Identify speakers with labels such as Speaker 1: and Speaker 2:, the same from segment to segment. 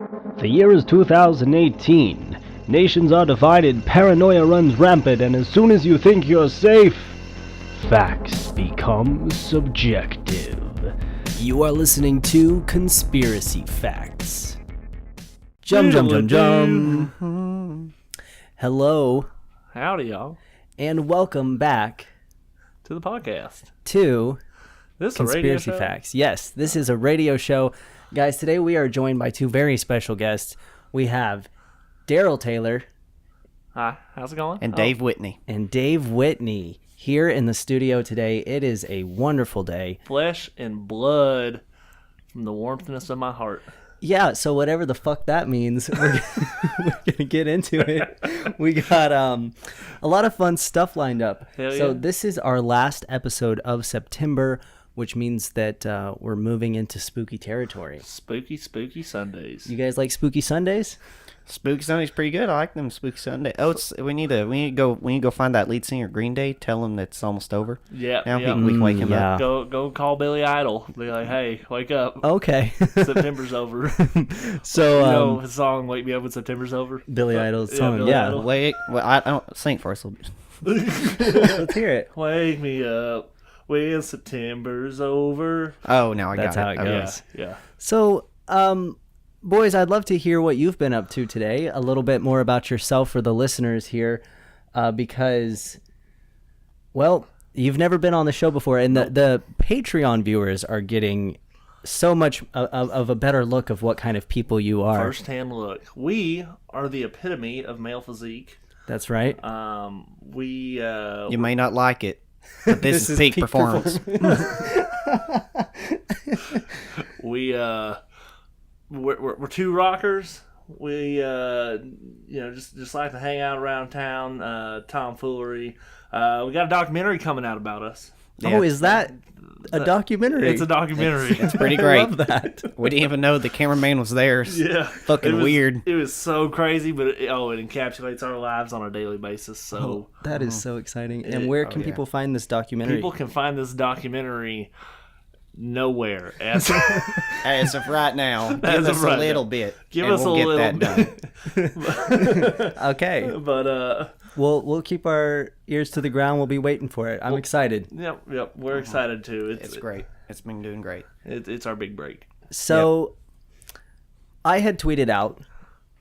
Speaker 1: The year is 2018. Nations are divided, paranoia runs rampant, and as soon as you think you're safe, facts become subjective.
Speaker 2: You are listening to Conspiracy Facts. Jum. Hello,
Speaker 3: Howdy, y'all,
Speaker 2: and welcome back
Speaker 3: to the podcast.
Speaker 2: to
Speaker 3: This is a radio
Speaker 2: Conspiracy
Speaker 3: show?
Speaker 2: Facts. Yes, this is a radio show. Guys, today we are joined by two very special guests. We have Daryl Taylor
Speaker 3: Hi, how's it going?
Speaker 4: And Dave Whitney.
Speaker 2: and Dave Whitney here in the studio today. It is a wonderful day.
Speaker 3: Flesh and blood from the warmthness of my heart.
Speaker 2: Yeah, so whatever the fuck that means, we're gonna get into it. We got a lot of fun stuff lined up.
Speaker 3: Hell
Speaker 2: So
Speaker 3: yeah.
Speaker 2: this is our last episode of September, which means that we're moving into spooky territory.
Speaker 3: Spooky Sundays.
Speaker 2: You guys like spooky Sundays?
Speaker 4: Spooky Sunday's pretty good. I like them Spooky Sunday. Oh, we need to go find that lead singer of Green Day. Tell him that it's almost over.
Speaker 3: Yeah,
Speaker 4: Now
Speaker 3: yeah.
Speaker 4: we can wake him
Speaker 2: yeah.
Speaker 4: up.
Speaker 3: Go call Billy Idol. Be like, hey, wake up.
Speaker 2: Okay.
Speaker 3: September's over.
Speaker 2: So
Speaker 3: You know his song, Wake Me Up When September's Over?
Speaker 2: Billy Idol's
Speaker 3: Yeah,
Speaker 2: song,
Speaker 3: Billy
Speaker 2: yeah.
Speaker 3: Idol.
Speaker 4: Wait, I don't sing for us. A little bit.
Speaker 2: Let's hear it.
Speaker 3: Wake me up when September's over.
Speaker 4: Oh, now I
Speaker 2: That's
Speaker 4: got
Speaker 2: how
Speaker 4: it.
Speaker 2: it
Speaker 4: Okay.
Speaker 2: goes.
Speaker 3: Yeah.
Speaker 2: So, boys, I'd love to hear what you've been up to today. A little bit more about yourself for the listeners here, because, well, you've never been on the show before, and the Patreon viewers are getting so much of a better look of what kind of people you are.
Speaker 3: First-hand look. We are the epitome of male physique.
Speaker 2: That's right.
Speaker 4: You may not like it, but this is peak performance.
Speaker 3: We're two rockers. We just like to hang out around town, tomfoolery. We got a documentary coming out about us.
Speaker 2: Oh, is that a documentary?
Speaker 3: It's a documentary.
Speaker 4: It's pretty
Speaker 2: I
Speaker 4: great.
Speaker 2: love that.
Speaker 4: We didn't even know the cameraman was there.
Speaker 3: Yeah,
Speaker 4: Fucking
Speaker 3: it was,
Speaker 4: weird.
Speaker 3: It was so crazy, but it encapsulates our lives on a daily basis. So
Speaker 2: That is so exciting. And where can
Speaker 4: yeah.
Speaker 2: people find this documentary?
Speaker 3: people can find this documentary nowhere. As
Speaker 4: As of right now, give
Speaker 3: As of
Speaker 4: us
Speaker 3: right
Speaker 4: a little
Speaker 3: now.
Speaker 4: bit.
Speaker 3: Give
Speaker 4: and
Speaker 3: us
Speaker 4: we'll
Speaker 3: a
Speaker 4: get
Speaker 3: little
Speaker 4: that done.
Speaker 2: Okay.
Speaker 3: but
Speaker 2: We'll keep our ears to the ground. We'll be waiting for it. I'm excited.
Speaker 3: yep, we're excited too.
Speaker 4: It's great. It's been doing great.
Speaker 3: It's our big break.
Speaker 2: So I had tweeted out,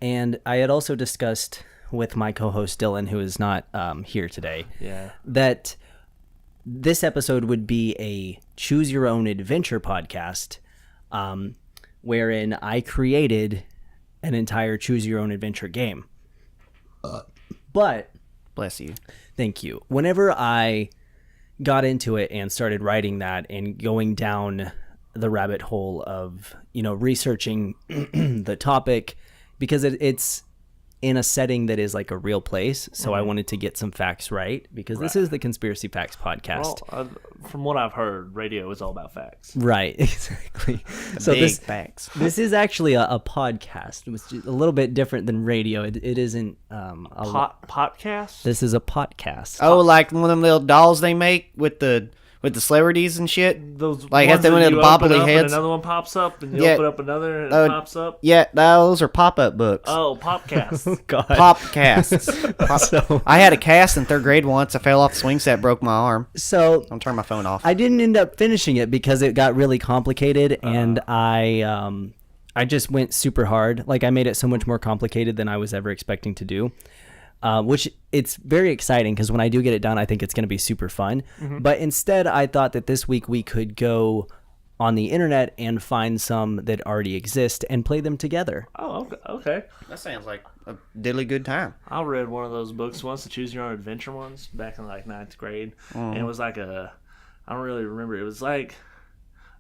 Speaker 2: and I had also discussed with my co-host Dylan, who is not here today,
Speaker 3: Yeah.
Speaker 2: that this episode would be a choose your own adventure podcast, wherein I created an entire choose your own adventure game. But
Speaker 4: Bless you.
Speaker 2: thank you. Whenever I got into it and started writing that and going down the rabbit hole of, researching the topic, because it's in a setting that is like a real place. So I wanted to get some facts right, because this is the Conspiracy Facts podcast.
Speaker 3: Well, from what I've heard, radio is all about facts.
Speaker 2: Right, exactly. So
Speaker 4: Big
Speaker 2: this
Speaker 4: facts.
Speaker 2: this is actually a podcast. It was just a little bit different than radio. It isn't
Speaker 3: Podcast?
Speaker 2: This is a podcast.
Speaker 4: Oh, like one of them little dolls they make with the celebrities and shit.
Speaker 3: Those
Speaker 4: Like,
Speaker 3: ones
Speaker 4: have them
Speaker 3: that
Speaker 4: with
Speaker 3: you
Speaker 4: the
Speaker 3: open
Speaker 4: bobbly
Speaker 3: up
Speaker 4: heads?
Speaker 3: and another one pops up, and you
Speaker 4: Yeah.
Speaker 3: open up another and it
Speaker 4: Oh,
Speaker 3: pops up.
Speaker 4: Yeah, those are pop-up books.
Speaker 3: Oh, Popcast.
Speaker 2: God.
Speaker 4: Popcasts.
Speaker 2: So-
Speaker 4: I had a cast in 3rd grade once. I fell off the swing set, broke my arm.
Speaker 2: So
Speaker 4: I'm turning my phone off.
Speaker 2: I didn't end up finishing it because it got really complicated, and I just went super hard. Like, I made it so much more complicated than I was ever expecting to do. Which it's very exciting, because when I do get it done, I think it's going to be super fun. But instead, I thought that this week we could go on the internet and find some that already exist and play them together.
Speaker 3: Oh, okay.
Speaker 4: That sounds like a diddly good time.
Speaker 3: I read one of those books once, the Choose Your Own Adventure ones, back in like 9th grade. And it was like I don't really remember. It was like,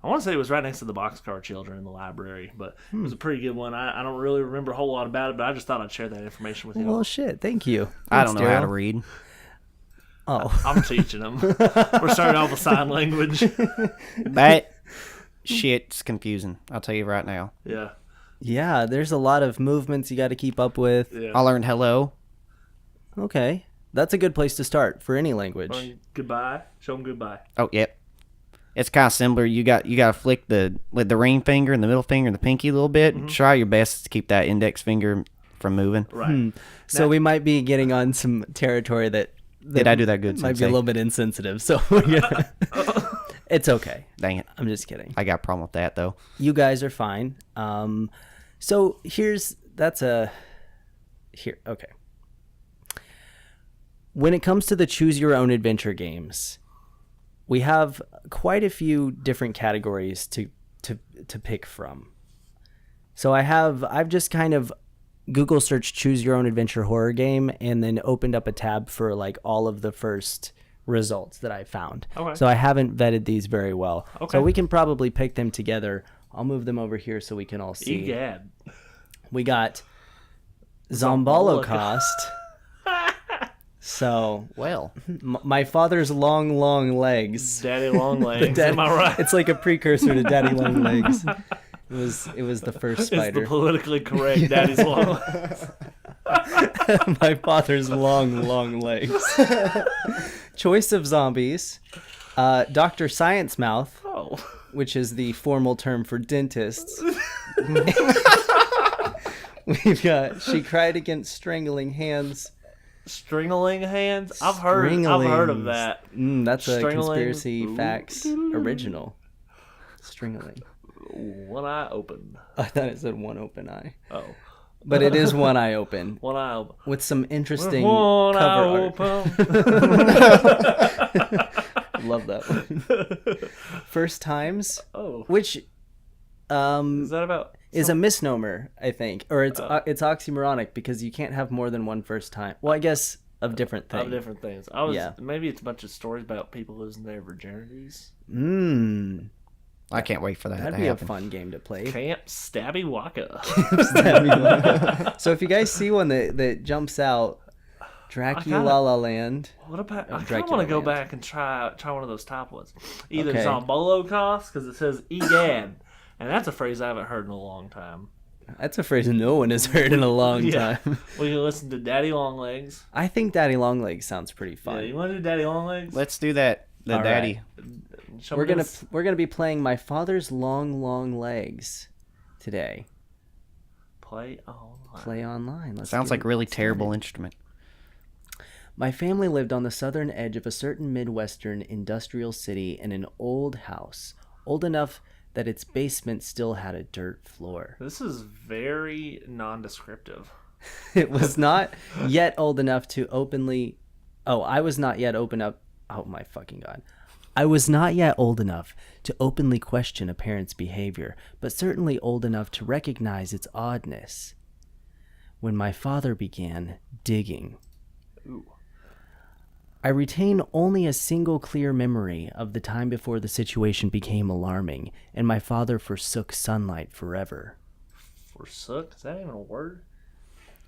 Speaker 3: I want to say it was right next to the Boxcar Children in the library, but it was a pretty good one. I don't really remember a whole lot about it, but I just thought I'd share that information with you.
Speaker 2: Well, shit, thank you.
Speaker 4: I don't
Speaker 2: Thanks,
Speaker 4: know how to
Speaker 2: Daryl.
Speaker 4: read.
Speaker 2: Oh,
Speaker 3: I'm teaching them. We're starting off with sign language.
Speaker 4: That shit's confusing. I'll tell you right now.
Speaker 3: Yeah.
Speaker 2: yeah, there's a lot of movements you got to keep up with.
Speaker 3: Yeah.
Speaker 4: I learned hello.
Speaker 2: Okay, that's a good place to start for any language.
Speaker 3: Goodbye. Show them goodbye.
Speaker 4: Oh, yep. It's kind of similar. You got to flick the ring finger and the middle finger and the pinky a little bit. Mm-hmm. Try your best to keep that index finger from moving.
Speaker 3: Right.
Speaker 2: So we might be getting on some territory that
Speaker 4: did I do that good?
Speaker 2: Might
Speaker 4: Sensei?
Speaker 2: be a little bit insensitive. So it's okay.
Speaker 4: Dang it.
Speaker 2: I'm just kidding.
Speaker 4: I got a problem with that though.
Speaker 2: You guys are fine. So okay. When it comes to the choose your own adventure games, we have quite a few different categories to pick from. So I've just kind of Google search choose your own adventure horror game and then opened up a tab for like all of the first results that I found.
Speaker 3: Okay.
Speaker 2: So I haven't vetted these very well.
Speaker 3: Okay.
Speaker 2: So we can probably pick them together. I'll move them over here so we can all see.
Speaker 3: Egad.
Speaker 2: We got Zombolocost. So, my father's long legs.
Speaker 3: Daddy long legs. Am I right?
Speaker 2: It's like a precursor to Daddy long legs. It was the first spider.
Speaker 3: It's the politically correct Daddy's long legs.
Speaker 2: My father's long legs. Choice of zombies. Dr. Science Mouth, which is the formal term for dentists. We've got She Cried Against Strangling Hands.
Speaker 3: Stringling hands? I've heard of that.
Speaker 2: That's a Conspiracy Facts original. Stringling.
Speaker 3: One eye open.
Speaker 2: I thought it said one open eye.
Speaker 3: Oh.
Speaker 2: But it is one eye open.
Speaker 3: One eye open.
Speaker 2: With some interesting
Speaker 3: one
Speaker 2: cover
Speaker 3: eye
Speaker 2: art. Love that one. First Times.
Speaker 3: Oh.
Speaker 2: Which
Speaker 3: is that about?
Speaker 2: Is a misnomer, I think, or it's oxymoronic because you can't have more than one first time. Well, I guess of different things.
Speaker 3: Of different things. Maybe it's a bunch of stories about people losing their virginities.
Speaker 4: I can't wait for that.
Speaker 2: That'd be a fun game to play.
Speaker 3: Camp Stabby Waka.
Speaker 2: So if you guys see one that jumps out, Dracula Land.
Speaker 3: What about? I kind of want to go back and try one of those top ones. Either Zombolocost because it says egad. And that's a phrase I haven't heard in a long time.
Speaker 2: That's a phrase no one has heard in a long time.
Speaker 3: We can listen to Daddy Longlegs.
Speaker 2: I think Daddy Longlegs sounds pretty fun.
Speaker 3: Yeah, you want to do Daddy Longlegs?
Speaker 4: Let's do that. The Daddy.
Speaker 2: Right. We're gonna be playing My Father's Long Legs today.
Speaker 3: Play online.
Speaker 2: Play online.
Speaker 4: Sounds like a really terrible instrument.
Speaker 2: My family lived on the southern edge of a certain Midwestern industrial city in an old house, old enough that its basement still had a dirt floor.
Speaker 3: This is very nondescriptive.
Speaker 2: It was not yet old enough to openly... I was not yet open up... Oh my fucking God. I was not yet old enough to openly question a parent's behavior, but certainly old enough to recognize its oddness. When my father began digging.
Speaker 3: Ooh.
Speaker 2: I retain only a single clear memory of the time before the situation became alarming, and my father forsook sunlight forever.
Speaker 3: Forsook? Is that even a word?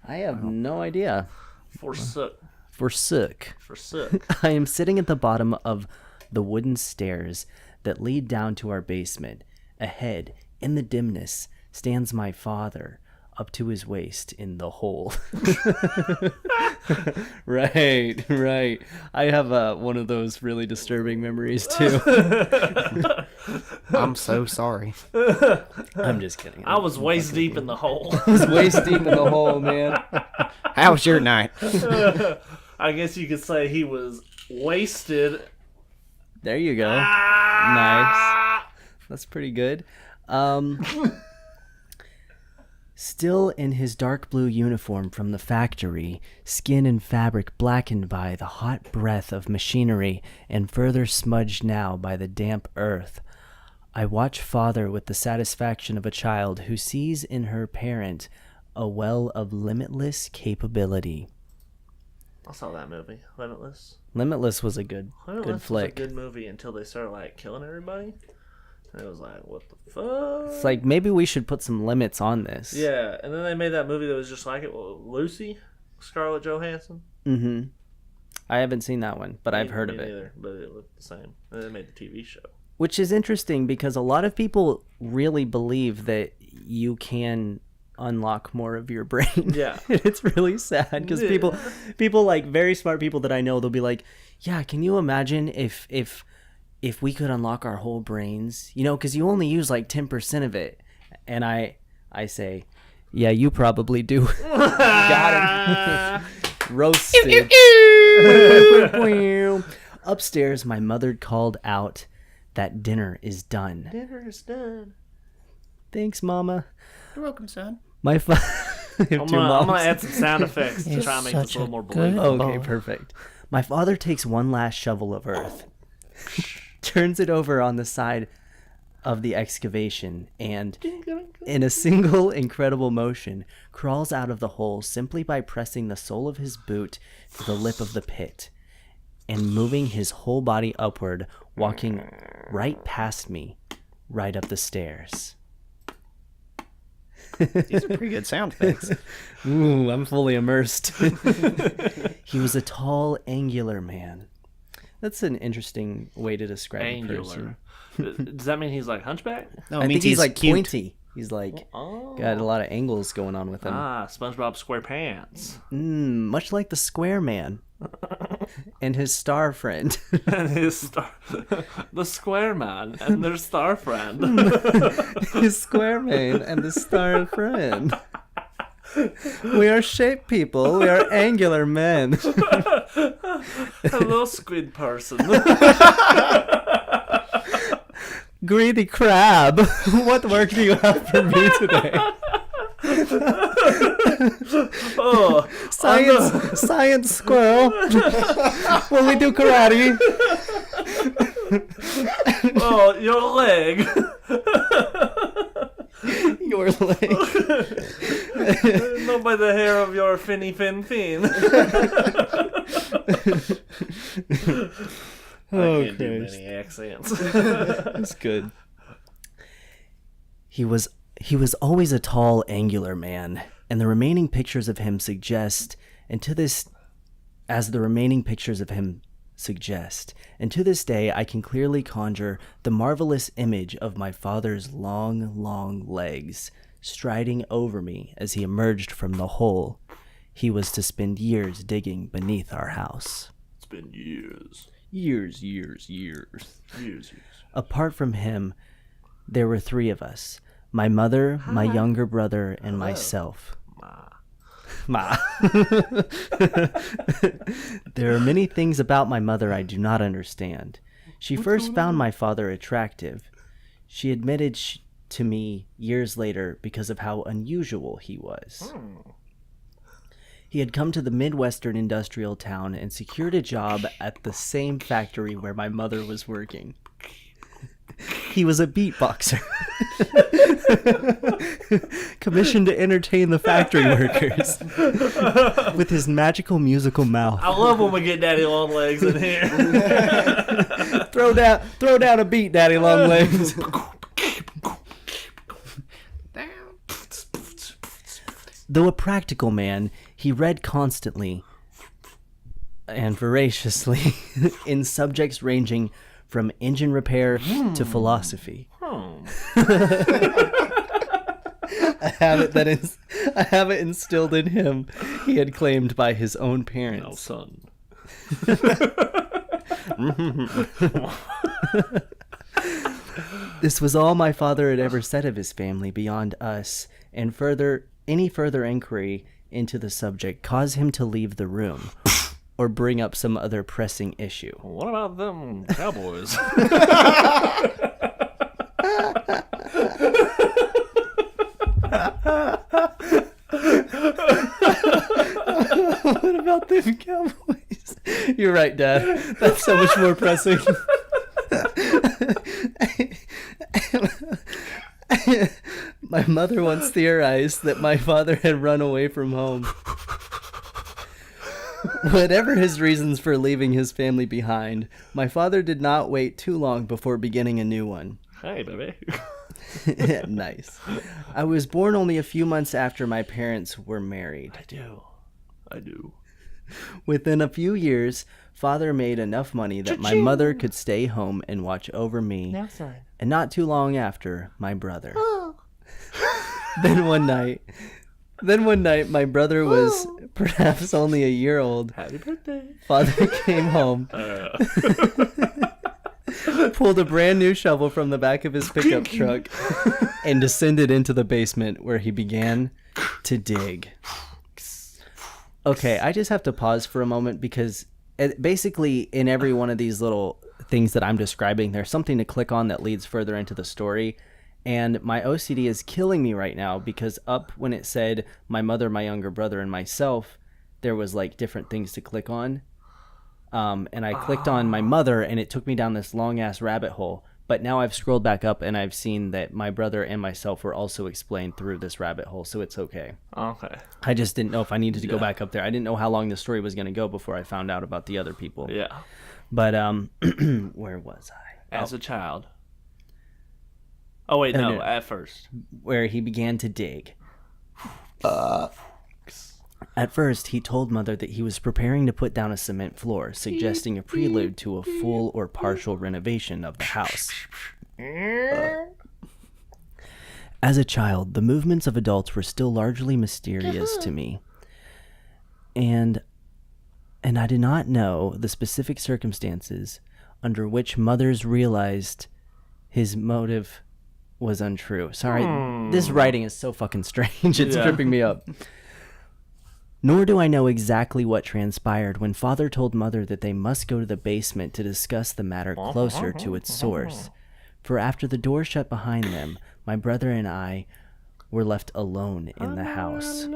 Speaker 2: I have no idea.
Speaker 3: Forsook.
Speaker 2: Forsook.
Speaker 3: Forsook.
Speaker 2: I am sitting at the bottom of the wooden stairs that lead down to our basement. Ahead, in the dimness, stands my father, up to his waist in the hole. Right. I have one of those really disturbing memories too.
Speaker 4: I'm so sorry.
Speaker 2: I'm just kidding.
Speaker 3: I was waist deep in the hole.
Speaker 2: I was waist deep in the hole, man.
Speaker 4: How was your night?
Speaker 3: I guess you could say he was wasted.
Speaker 2: There you go. Nice. That's pretty good. Still in his dark blue uniform from the factory, skin and fabric blackened by the hot breath of machinery and further smudged now by the damp earth, I watch Father with the satisfaction of a child who sees in her parent a well of limitless capability.
Speaker 3: I saw that movie, Limitless.
Speaker 2: Limitless was a good flick.
Speaker 3: Was a good movie until they started killing everybody. And it was like, what the fuck?
Speaker 2: It's like, maybe we should put some limits on this.
Speaker 3: Yeah, and then they made that movie that was just like it. Well, Lucy, Scarlett Johansson.
Speaker 2: Mm-hmm. I haven't seen that one, but I've heard of it.
Speaker 3: Neither, but it looked the same. And they made the TV show.
Speaker 2: Which is interesting because a lot of people really believe that you can unlock more of your brain.
Speaker 3: Yeah.
Speaker 2: It's really sad because people like very smart people that I know, they'll be like, yeah, can you imagine if if we could unlock our whole brains, because you only use like 10% of it. And I say, yeah, you probably do. Got him. Roasted. Upstairs, my mother called out that dinner is done.
Speaker 3: Dinner is done.
Speaker 2: Thanks, Mama.
Speaker 4: You're welcome, son.
Speaker 2: My father.
Speaker 3: I'm gonna add some sound effects to try and make this a little more believable.
Speaker 2: Okay, perfect. My father takes one last shovel of earth, turns it over on the side of the excavation, and in a single incredible motion crawls out of the hole simply by pressing the sole of his boot to the lip of the pit and moving his whole body upward, walking right past me, right up the stairs.
Speaker 4: These are pretty good sound effects.
Speaker 2: Ooh, I'm fully immersed. He was a tall, angular man. That's an interesting way to describe a person.
Speaker 3: Does that mean he's like hunchback?
Speaker 4: No,
Speaker 2: I
Speaker 4: it means
Speaker 2: think he's like
Speaker 4: cute.
Speaker 2: pointy. He's like got a lot of angles going on with him.
Speaker 3: SpongeBob SquarePants.
Speaker 2: Much like the Square Man and his star friend.
Speaker 3: And the Square Man and their star friend.
Speaker 2: His Square Man and the star friend. We are shape people. We are angular men.
Speaker 3: Hello, squid person.
Speaker 2: Greedy crab. What work do you have for me today?
Speaker 3: Oh,
Speaker 2: Science squirrel. Will we do karate?
Speaker 3: oh, your leg.
Speaker 2: Your leg.
Speaker 3: Not by the hair of your finny fin fin. I can't do many accents.
Speaker 2: That's good. He was always a tall, angular man, and the remaining pictures of him suggest, and to this day, I can clearly conjure the marvelous image of my father's long, long legs striding over me as he emerged from the hole he was to spend years digging beneath our house.
Speaker 3: It's been years.
Speaker 2: Years. Apart from him, there were three of us. My mother, my younger brother, and myself. Ma. There are many things about my mother I do not understand. She first found my father attractive. She admitted to me years later because of how unusual he was. He had come to the Midwestern industrial town and secured a job at the same factory where my mother was working. He was a beatboxer, commissioned to entertain the factory workers with his magical musical mouth.
Speaker 3: I love when we get Daddy Longlegs in here.
Speaker 2: Throw down a beat, Daddy Longlegs. Though a practical man, he read constantly and voraciously in subjects ranging from engine repair to philosophy. A habit instilled in him, he had claimed by his own parents.
Speaker 3: No, son.
Speaker 2: This was all my father had ever said of his family beyond us, and any further inquiry into the subject caused him to leave the room or bring up some other pressing issue.
Speaker 3: What about them cowboys?
Speaker 2: What about them cowboys? You're right, Dad. That's so much more pressing. My mother once theorized that my father had run away from home. Whatever his reasons for leaving his family behind, my father did not wait too long before beginning a new one.
Speaker 3: Hey, baby.
Speaker 2: Nice. I was born only a few months after my parents were married.
Speaker 3: I do.
Speaker 2: Within a few years, Father made enough money that my mother could stay home and watch over me.
Speaker 3: Now, son.
Speaker 2: And not too long after, my brother. Then one night, my brother was perhaps only a year old.
Speaker 3: Happy birthday.
Speaker 2: Father came home. pulled a brand new shovel from the back of his pickup truck and descended into the basement where he began to dig. Okay, I just have to pause for a moment because basically in every one of these little things that I'm describing, there's something to click on that leads further into the story. And my OCD is killing me right now because up when it said my mother, my younger brother, and myself, there was like different things to click on. And I clicked on my mother and it took me down this long ass rabbit hole. But now I've scrolled back up and I've seen that my brother and myself were also explained through this rabbit hole. So it's okay.
Speaker 3: Okay.
Speaker 2: I just didn't know if I needed to go back up there. I didn't know how long the story was going to go before I found out about the other people.
Speaker 3: Yeah.
Speaker 2: But where was I?
Speaker 3: As a child. Oh, wait, no, at first.
Speaker 2: Where he began to dig. At first, he told Mother that he was preparing to put down a cement floor, suggesting a prelude to a full or partial renovation of the house. As a child, the movements of adults were still largely mysterious to me. And I did not know the specific circumstances under which Mothers realized his motive was untrue. Sorry, this writing is so fucking strange. It's tripping me up. Nor do I know exactly what transpired when Father told Mother that they must go to the basement to discuss the matter closer to its source. For after the door shut behind them, my brother and I were left alone in the house.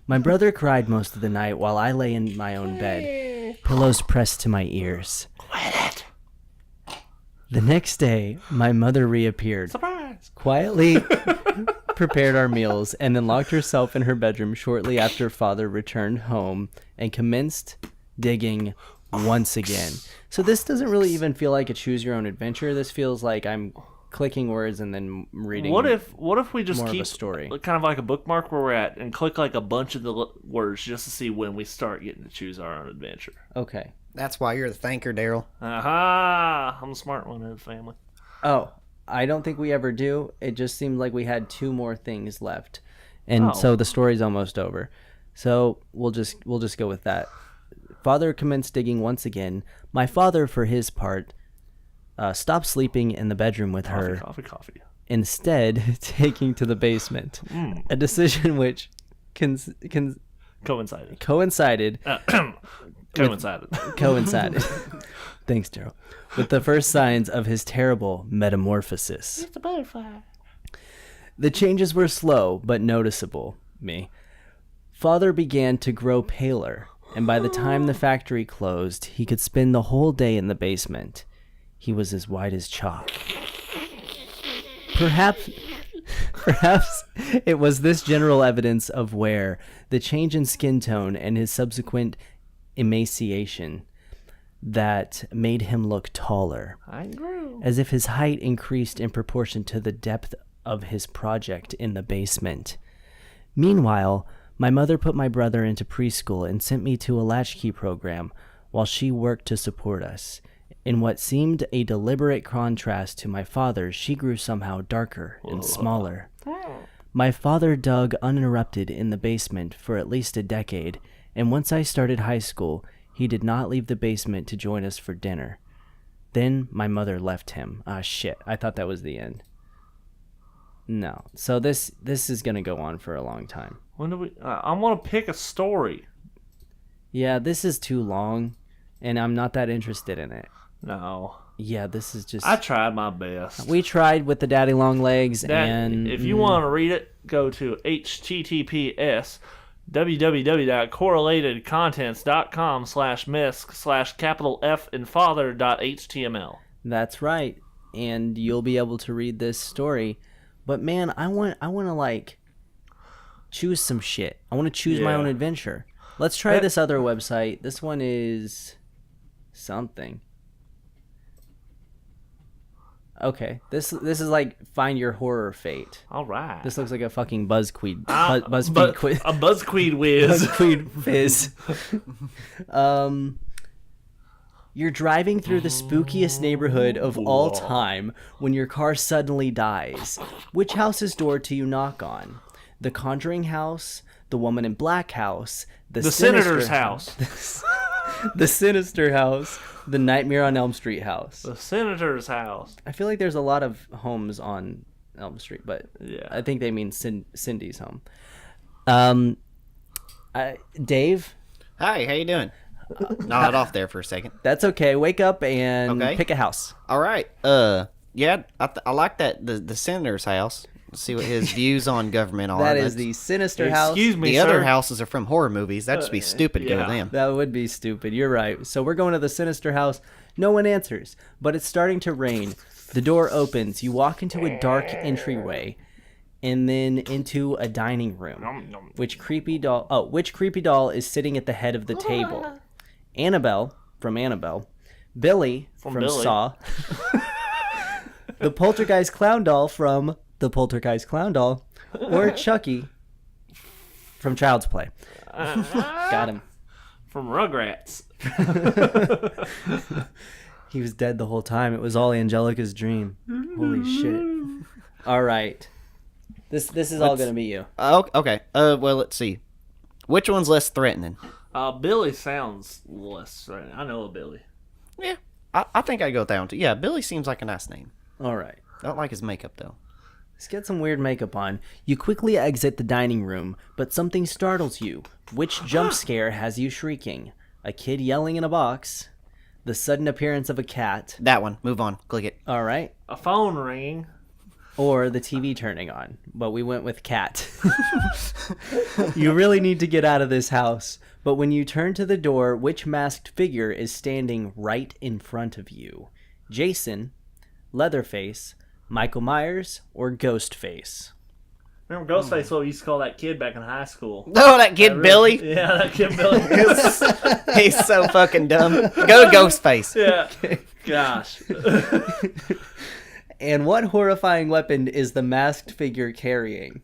Speaker 2: My brother cried most of the night while I lay in my own bed, pillows pressed to my ears.
Speaker 3: Quit it!
Speaker 2: The next day, my mother reappeared.
Speaker 3: Surprise!
Speaker 2: Quietly prepared our meals and then locked herself in her bedroom shortly after Father returned home and commenced digging once again. So this doesn't really even feel like a choose your own adventure. This feels like I'm clicking words and then reading.
Speaker 3: What if we just
Speaker 2: more
Speaker 3: keep
Speaker 2: of a story,
Speaker 3: kind of like a bookmark where we're at, and click like a bunch of the words just to see when we start getting to choose our own adventure?
Speaker 2: Okay.
Speaker 4: That's why you're the thinker, Daryl.
Speaker 3: Aha! I'm the smart one in the family.
Speaker 2: Oh, I don't think we ever do. It just seemed like we had 2 more things left, and so the story's almost over. So we'll just go with that. Father commenced digging once again. My father, for his part, stopped sleeping in the bedroom with her.
Speaker 3: Coffee.
Speaker 2: Instead, taking to the basement. A decision which coincided.
Speaker 3: Coincided.
Speaker 2: Thanks, Daryl. With the first signs of his terrible metamorphosis.
Speaker 3: It's a butterfly.
Speaker 2: The changes were slow, but noticeable. Father began to grow paler, and by the time the factory closed, he could spend the whole day in the basement. He was as white as chalk. Perhaps it was this general evidence of wear, the change in skin tone, and his subsequent emaciation that made him look taller, as if his height increased in proportion to the depth of his project in the basement. Meanwhile, my mother put my brother into preschool and sent me to a latchkey program while she worked to support us. In what seemed a deliberate contrast to my father, she grew somehow darker and smaller. My father dug uninterrupted in the basement for at least a decade, and once I started high school, he did not leave the basement to join us for dinner. Then my mother left him. Ah, shit. I thought that was the end. No. So this is going to go on for a long time.
Speaker 3: When do we... I want to pick a story.
Speaker 2: Yeah, this is too long, and I'm not that interested in it.
Speaker 3: No.
Speaker 2: Yeah, this is just...
Speaker 3: I tried my best.
Speaker 2: We tried with the Daddy Long Legs, and...
Speaker 3: If you want to read it, go to https://www.correlatedcontents.com/misc/capital F and father.html.
Speaker 2: That's right, and you'll be able to read this story. But man, I want to like choose some shit. I want to choose my own adventure. Let's try this other website. This one is something. Okay, this is like Find Your Horror Fate.
Speaker 3: All right.
Speaker 2: This looks like a fucking BuzzFeed quiz.
Speaker 3: A BuzzFeed whiz.
Speaker 2: BuzzFeed fizz. You're driving through the spookiest neighborhood of all time when your car suddenly dies. Which house's door do you knock on? The Conjuring house, the Woman in Black house, the
Speaker 3: Senator's house.
Speaker 2: The Sinister House, the Nightmare on Elm Street house.
Speaker 3: The Senator's house.
Speaker 2: I feel like there's a lot of homes on Elm Street, but
Speaker 3: Yeah.
Speaker 2: I think they mean Cindy's home. Dave,
Speaker 4: Hi, how you doing? Nod off there for a second.
Speaker 2: that's okay. Wake up and
Speaker 4: Okay.
Speaker 2: pick a house.
Speaker 4: All right. Yeah, I like that the senator's house. Let's see what his views on government are.
Speaker 2: That is the Sinister House.
Speaker 3: Excuse me,
Speaker 4: The
Speaker 3: sir.
Speaker 4: other houses are from horror movies. That'd just be stupid to go
Speaker 3: yeah.
Speaker 4: to them.
Speaker 2: That would be stupid. You're right. So we're going to the Sinister House. No one answers, but it's starting to rain. The door opens. You walk into a dark entryway, and then into a dining room. Which creepy doll is sitting at the head of the table? Annabelle from Annabelle, Billy from
Speaker 3: Billy.
Speaker 2: Saw, the Poltergeist clown doll from the Poltergeist clown doll, or Chucky from Child's Play. Got him.
Speaker 3: From Rugrats.
Speaker 2: He was dead the whole time. It was all Angelica's dream. Holy shit. All right. This is all going to be you.
Speaker 4: Oh, okay. Well, let's see. Which one's less threatening?
Speaker 3: Billy sounds less threatening. I know a Billy.
Speaker 4: Yeah, I think I go with that one too. Yeah, Billy seems like a nice name.
Speaker 2: All right.
Speaker 4: I don't like his makeup though.
Speaker 2: Let's get some weird makeup on. You quickly exit the dining room, but something startles you. Which jump scare has you shrieking? A kid yelling in a box? The sudden appearance of a cat?
Speaker 4: That one. Move on. Click it.
Speaker 2: All right.
Speaker 3: A phone ringing.
Speaker 2: Or the TV turning on, but we went with cat. You really need to get out of this house, but when you turn to the door, which masked figure is standing right in front of you? Jason, Leatherface, Michael Myers, or Ghostface?
Speaker 3: Remember Ghostface, what we used to call that kid back in high school?
Speaker 4: Oh, that kid Billy.
Speaker 3: Yeah, that kid Billy.
Speaker 4: He's so fucking dumb. Go to Ghostface.
Speaker 3: Yeah. Gosh.
Speaker 2: And what horrifying weapon is the masked figure carrying?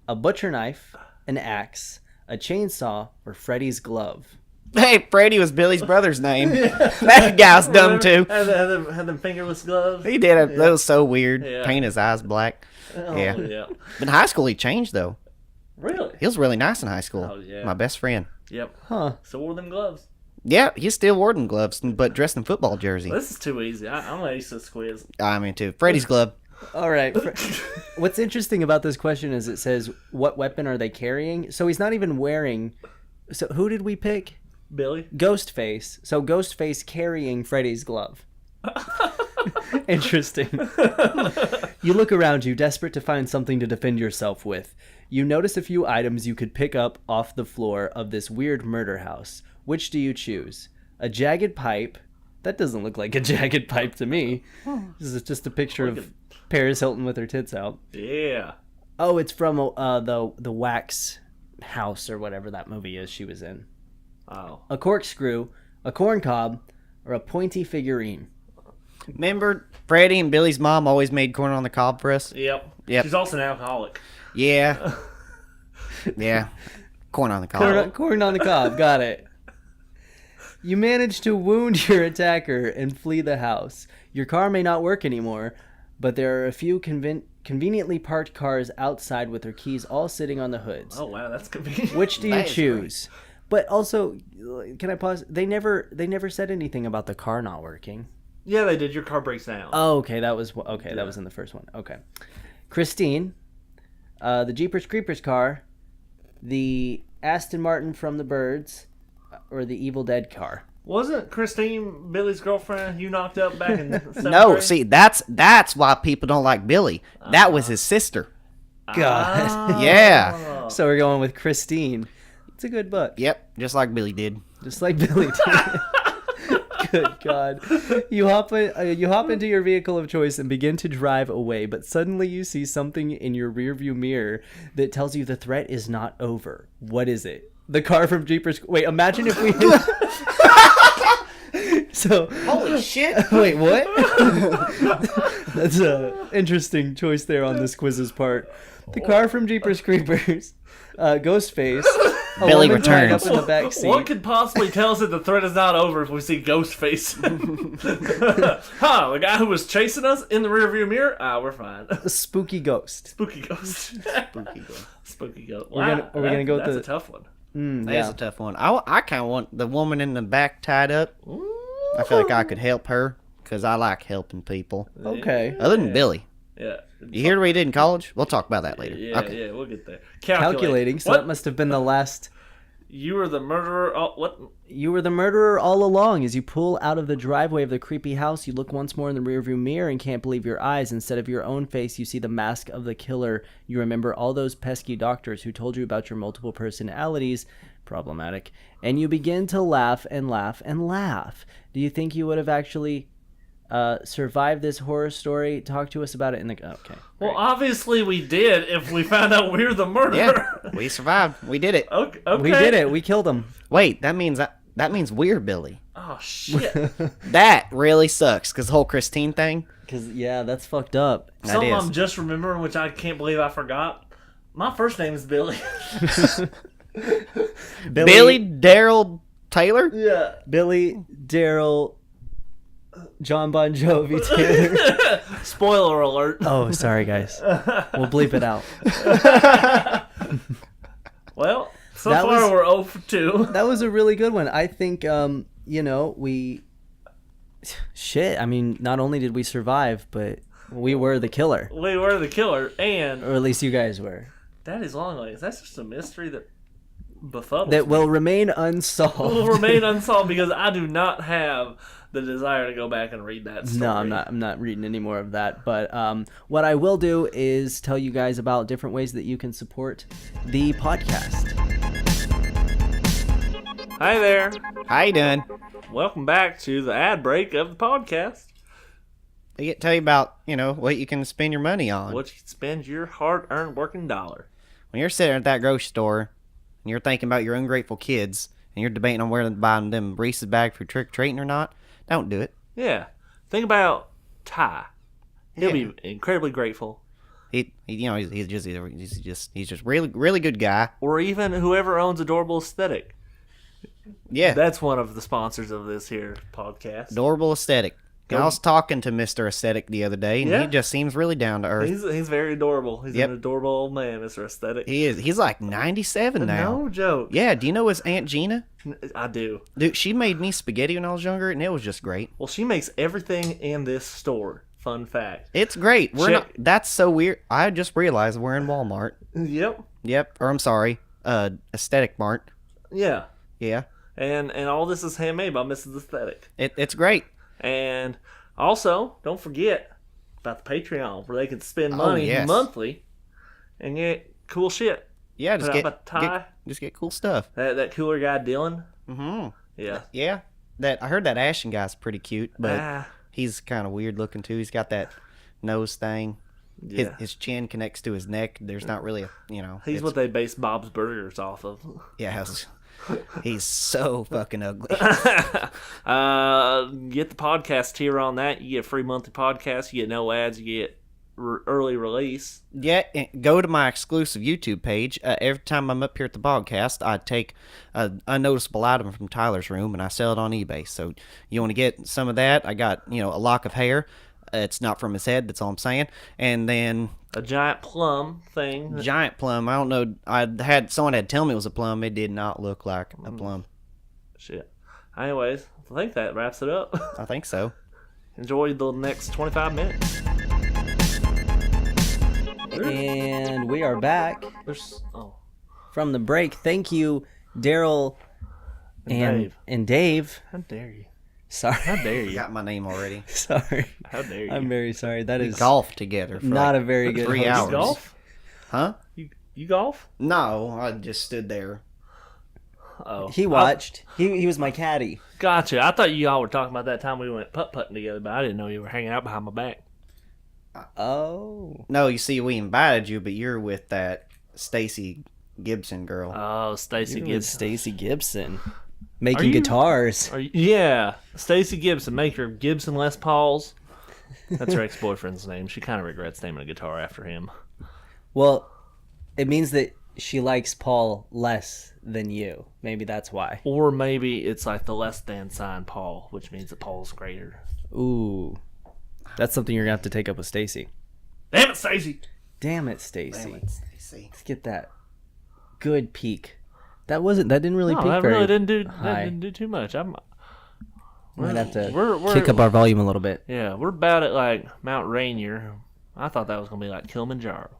Speaker 2: A butcher knife, an axe, a chainsaw, or Freddy's glove?
Speaker 4: Hey, Freddy was Billy's brother's name. That guy's dumb too.
Speaker 3: Had them fingerless gloves.
Speaker 4: He did it. That was so weird.
Speaker 3: Yeah.
Speaker 4: Paint his eyes black.
Speaker 3: Oh,
Speaker 4: Yeah.
Speaker 3: yeah.
Speaker 4: In high school, he changed though.
Speaker 3: Really?
Speaker 4: He was really nice in high school.
Speaker 3: Oh, yeah.
Speaker 4: My best friend.
Speaker 3: Yep.
Speaker 2: Huh.
Speaker 3: So wore them gloves.
Speaker 4: Yeah, he still wore them gloves, but dressed in football jersey.
Speaker 3: This is too easy. I'm gonna ace this quiz.
Speaker 4: I'm into Freddy's glove.
Speaker 2: All right. What's interesting about this question is it says, what weapon are they carrying? So he's not even wearing... So who did we pick?
Speaker 3: Billy.
Speaker 2: Ghostface. So Ghostface carrying Freddy's glove. Interesting. You look around you, desperate to find something to defend yourself with. You notice a few items you could pick up off the floor of this weird murder house. Which do you choose? A jagged pipe? That doesn't look like a jagged pipe to me. This is just a picture of Paris Hilton with her tits out.
Speaker 3: Yeah.
Speaker 2: Oh, it's from the Wax House or whatever that movie is she was in.
Speaker 3: Oh.
Speaker 2: A corkscrew, a corn cob, or a pointy figurine.
Speaker 4: Remember, Freddy and Billy's mom always made corn on the cob for us?
Speaker 3: Yep.
Speaker 4: Yep.
Speaker 3: She's also an alcoholic.
Speaker 4: Yeah. Yeah. Corn on the cob.
Speaker 2: Corn on the cob, got it. You manage to wound your attacker and flee the house. Your car may not work anymore, but there are a few conveniently parked cars outside with their keys all sitting on the hoods.
Speaker 3: Oh wow, that's convenient.
Speaker 2: Which do you
Speaker 4: That is
Speaker 2: choose? But also, can I pause? They never said anything about the car not working.
Speaker 3: Yeah, they did. Your car breaks down.
Speaker 2: Oh, okay, that was that was in the first one. Okay, Christine, the Jeepers Creepers car, the Aston Martin from the Birds, or the Evil Dead car.
Speaker 3: Wasn't Christine Billy's girlfriend you knocked up back in seventh
Speaker 4: No,
Speaker 3: grade?
Speaker 4: see, that's why people don't like Billy. That was his sister.
Speaker 2: God.
Speaker 4: Yeah.
Speaker 2: So we're going with Christine. It's a good book.
Speaker 4: Yep, just like Billy did.
Speaker 2: Just like Billy did. Good God. You hop into your vehicle of choice and begin to drive away, but suddenly you see something in your rearview mirror that tells you the threat is not over. What is it? The car from Jeepers... Wait, imagine if we... So...
Speaker 4: Holy shit.
Speaker 2: Wait, what? That's a interesting choice there on this quiz's part. The car from Jeepers Creepers, Ghostface, a
Speaker 4: Billy
Speaker 2: woman tied
Speaker 4: returns.
Speaker 2: up in the back seat.
Speaker 3: What could possibly tell us that the threat is not over if we see Ghostface? The guy who was chasing us in the rearview mirror? We're fine.
Speaker 2: A spooky ghost.
Speaker 3: Spooky ghost.
Speaker 4: Spooky girl.
Speaker 3: Spooky ghost.
Speaker 2: Are we gonna go with
Speaker 3: that's
Speaker 2: the-
Speaker 3: a tough one.
Speaker 4: That's a tough one. I kind of want the woman in the back tied up. I feel like I could help her because I like helping people.
Speaker 2: Okay.
Speaker 4: Other than Billy.
Speaker 3: Yeah.
Speaker 4: You hear what we did in college? We'll talk about that later.
Speaker 3: Yeah,
Speaker 4: Okay.
Speaker 3: yeah, we'll get there.
Speaker 2: Calculating. So
Speaker 3: What?
Speaker 2: that must have been the last.
Speaker 3: You were the murderer. Oh, what?
Speaker 2: You were the murderer all along. As you pull out of the driveway of the creepy house, you look once more in the rearview mirror and can't believe your eyes. Instead of your own face, you see the mask of the killer. You remember all those pesky doctors who told you about your multiple personalities. Problematic. And you begin to laugh and laugh and laugh. Do you think you would have actually survived this horror story? Talk to us about it in the... Okay.
Speaker 3: Well, obviously we did if we found out we were the murderer.
Speaker 4: Yeah, we survived. We did it.
Speaker 3: Okay.
Speaker 2: We did it. We killed him.
Speaker 4: Wait, that means we're Billy.
Speaker 3: Oh, shit.
Speaker 4: That really sucks because the whole Christine thing.
Speaker 2: Because, yeah, that's fucked up.
Speaker 3: Something
Speaker 4: is.
Speaker 3: I'm just remembering, which I can't believe I forgot. My first name is Billy.
Speaker 4: Billy Daryl Taylor?
Speaker 3: Yeah.
Speaker 2: Billy, Daryl, John Bon Jovi, Taylor.
Speaker 3: Spoiler alert.
Speaker 2: Oh, sorry, guys. We'll bleep it out.
Speaker 3: Well, so
Speaker 2: That
Speaker 3: far
Speaker 2: was-
Speaker 3: we're 0 for 2.
Speaker 2: That was a really good one. I think, we... Shit, I mean, not only did we survive, but we were the killer.
Speaker 3: We were the killer, and
Speaker 2: Or at least you guys were.
Speaker 3: Daddy's Long Legs. That's just a mystery that befuddles
Speaker 2: That
Speaker 3: me.
Speaker 2: will remain unsolved.
Speaker 3: Will remain unsolved because I do not have the desire to go back and read that story.
Speaker 2: No, I'm not reading any more of that. But what I will do is tell you guys about different ways that you can support the podcast.
Speaker 3: Hi there.
Speaker 4: How you doing?
Speaker 3: Welcome back to the ad break of the podcast.
Speaker 4: I get to tell you about, what you can spend your money on.
Speaker 3: What you spend your hard-earned working dollar.
Speaker 4: When you're sitting at that grocery store and you're thinking about your ungrateful kids and you're debating on whether to buy them Reese's bag for trick-or-treating or not, don't do it.
Speaker 3: Yeah. Think about Ty. He'll
Speaker 4: Yeah.
Speaker 3: be incredibly grateful.
Speaker 4: He's just really, really good guy.
Speaker 3: Or even whoever owns Adorable Aesthetic.
Speaker 4: Yeah.
Speaker 3: That's one of the sponsors of this here podcast.
Speaker 4: Adorable Aesthetic. I was talking to Mr. Aesthetic the other day, and
Speaker 3: Yeah.
Speaker 4: he just seems really down to earth.
Speaker 3: He's very adorable. He's
Speaker 4: Yep.
Speaker 3: an adorable old man, Mr. Aesthetic.
Speaker 4: He is. He's like 97 now.
Speaker 3: No joke.
Speaker 4: Yeah, do you know his Aunt Gina?
Speaker 3: I do.
Speaker 4: Dude, she made me spaghetti when I was younger, and it was just great.
Speaker 3: Well, she makes everything in this store. Fun fact.
Speaker 4: It's great. We're
Speaker 3: Check-
Speaker 4: not. That's so weird. I just realized we're in Walmart.
Speaker 3: Yep.
Speaker 4: Yep. Or I'm sorry, Aesthetic Mart.
Speaker 3: Yeah.
Speaker 4: Yeah.
Speaker 3: And all this is handmade by Mrs. Aesthetic.
Speaker 4: It's great.
Speaker 3: And also, don't forget about the Patreon, where they can spend money
Speaker 4: yes.
Speaker 3: monthly and get cool shit.
Speaker 4: Yeah, just
Speaker 3: Put out by Ty.
Speaker 4: just get cool stuff.
Speaker 3: That cooler guy, Dylan.
Speaker 4: Mm-hmm.
Speaker 3: Yeah.
Speaker 4: Yeah. I heard that Ashton guy's pretty cute, but
Speaker 3: Ah,
Speaker 4: he's kind of weird looking too. He's got that nose thing.
Speaker 3: yeah.
Speaker 4: His chin connects to his neck. There's not really
Speaker 3: He's
Speaker 4: it's-
Speaker 3: what they base Bob's Burgers off of.
Speaker 4: Yeah, he's so fucking ugly.
Speaker 3: Get the podcast tier on that. You get a free monthly podcast. You get no ads. You get early release.
Speaker 4: Yeah, and go to my exclusive YouTube page. Every time I'm up here at the podcast, I take an unnoticeable item from Tyler's room and I sell it on eBay. So you want to get some of that? I got a lock of hair. It's not from his head. That's all I'm saying. And then
Speaker 3: A giant plum thing.
Speaker 4: giant plum. I don't know. Someone had tell me it was a plum. It did not look like a plum.
Speaker 3: Shit. Anyways, I think that wraps it up.
Speaker 4: I think so.
Speaker 3: Enjoy the next 25 minutes.
Speaker 2: And we are back
Speaker 3: There's
Speaker 2: from the break. Thank you, Daryl and Dave.
Speaker 3: How dare you?
Speaker 2: Sorry.
Speaker 3: How dare
Speaker 4: You
Speaker 3: you?
Speaker 4: got my name already.
Speaker 2: Sorry.
Speaker 3: How dare you?
Speaker 2: I'm very sorry. That is
Speaker 4: Golf together. For
Speaker 2: not
Speaker 4: like
Speaker 2: a very good
Speaker 4: 3
Speaker 2: host.
Speaker 4: hours.
Speaker 3: You golf?
Speaker 4: Huh?
Speaker 3: You golf?
Speaker 4: No, I just stood there.
Speaker 3: Oh,
Speaker 2: He watched. He was my caddy.
Speaker 3: Gotcha. I thought you all were talking about that time we went putt-putting together, but I didn't know you were hanging out behind my back.
Speaker 2: Oh.
Speaker 4: No, you see, we invited you, but you're with that Stacy Gibson girl.
Speaker 3: Oh, Stacy
Speaker 2: Even
Speaker 3: Gibson.
Speaker 2: Stacy Gibson.
Speaker 3: Are
Speaker 2: Making
Speaker 3: you-
Speaker 2: guitars.
Speaker 3: Yeah, Stacy Gibson, maker of Gibson Les Pauls. That's her ex-boyfriend's name. She kind of regrets naming a guitar after him.
Speaker 2: Well, it means that she likes Paul less than you. Maybe that's why.
Speaker 3: Or maybe it's like the less than sign Paul, which means that Paul's greater.
Speaker 2: Ooh. That's something you're going to have to take up with Stacy.
Speaker 3: Damn it, Stacy!
Speaker 2: Damn it, Stacy.
Speaker 4: Stacy.
Speaker 2: Let's get that good peak That didn't really
Speaker 3: No,
Speaker 2: peak
Speaker 3: that
Speaker 2: very
Speaker 3: really didn't do
Speaker 2: high.
Speaker 3: didn't do too much.
Speaker 2: Might have to
Speaker 3: we're
Speaker 2: kick up our volume a little bit.
Speaker 3: Yeah, we're about at like Mount Rainier. I thought that was gonna be like Kilimanjaro.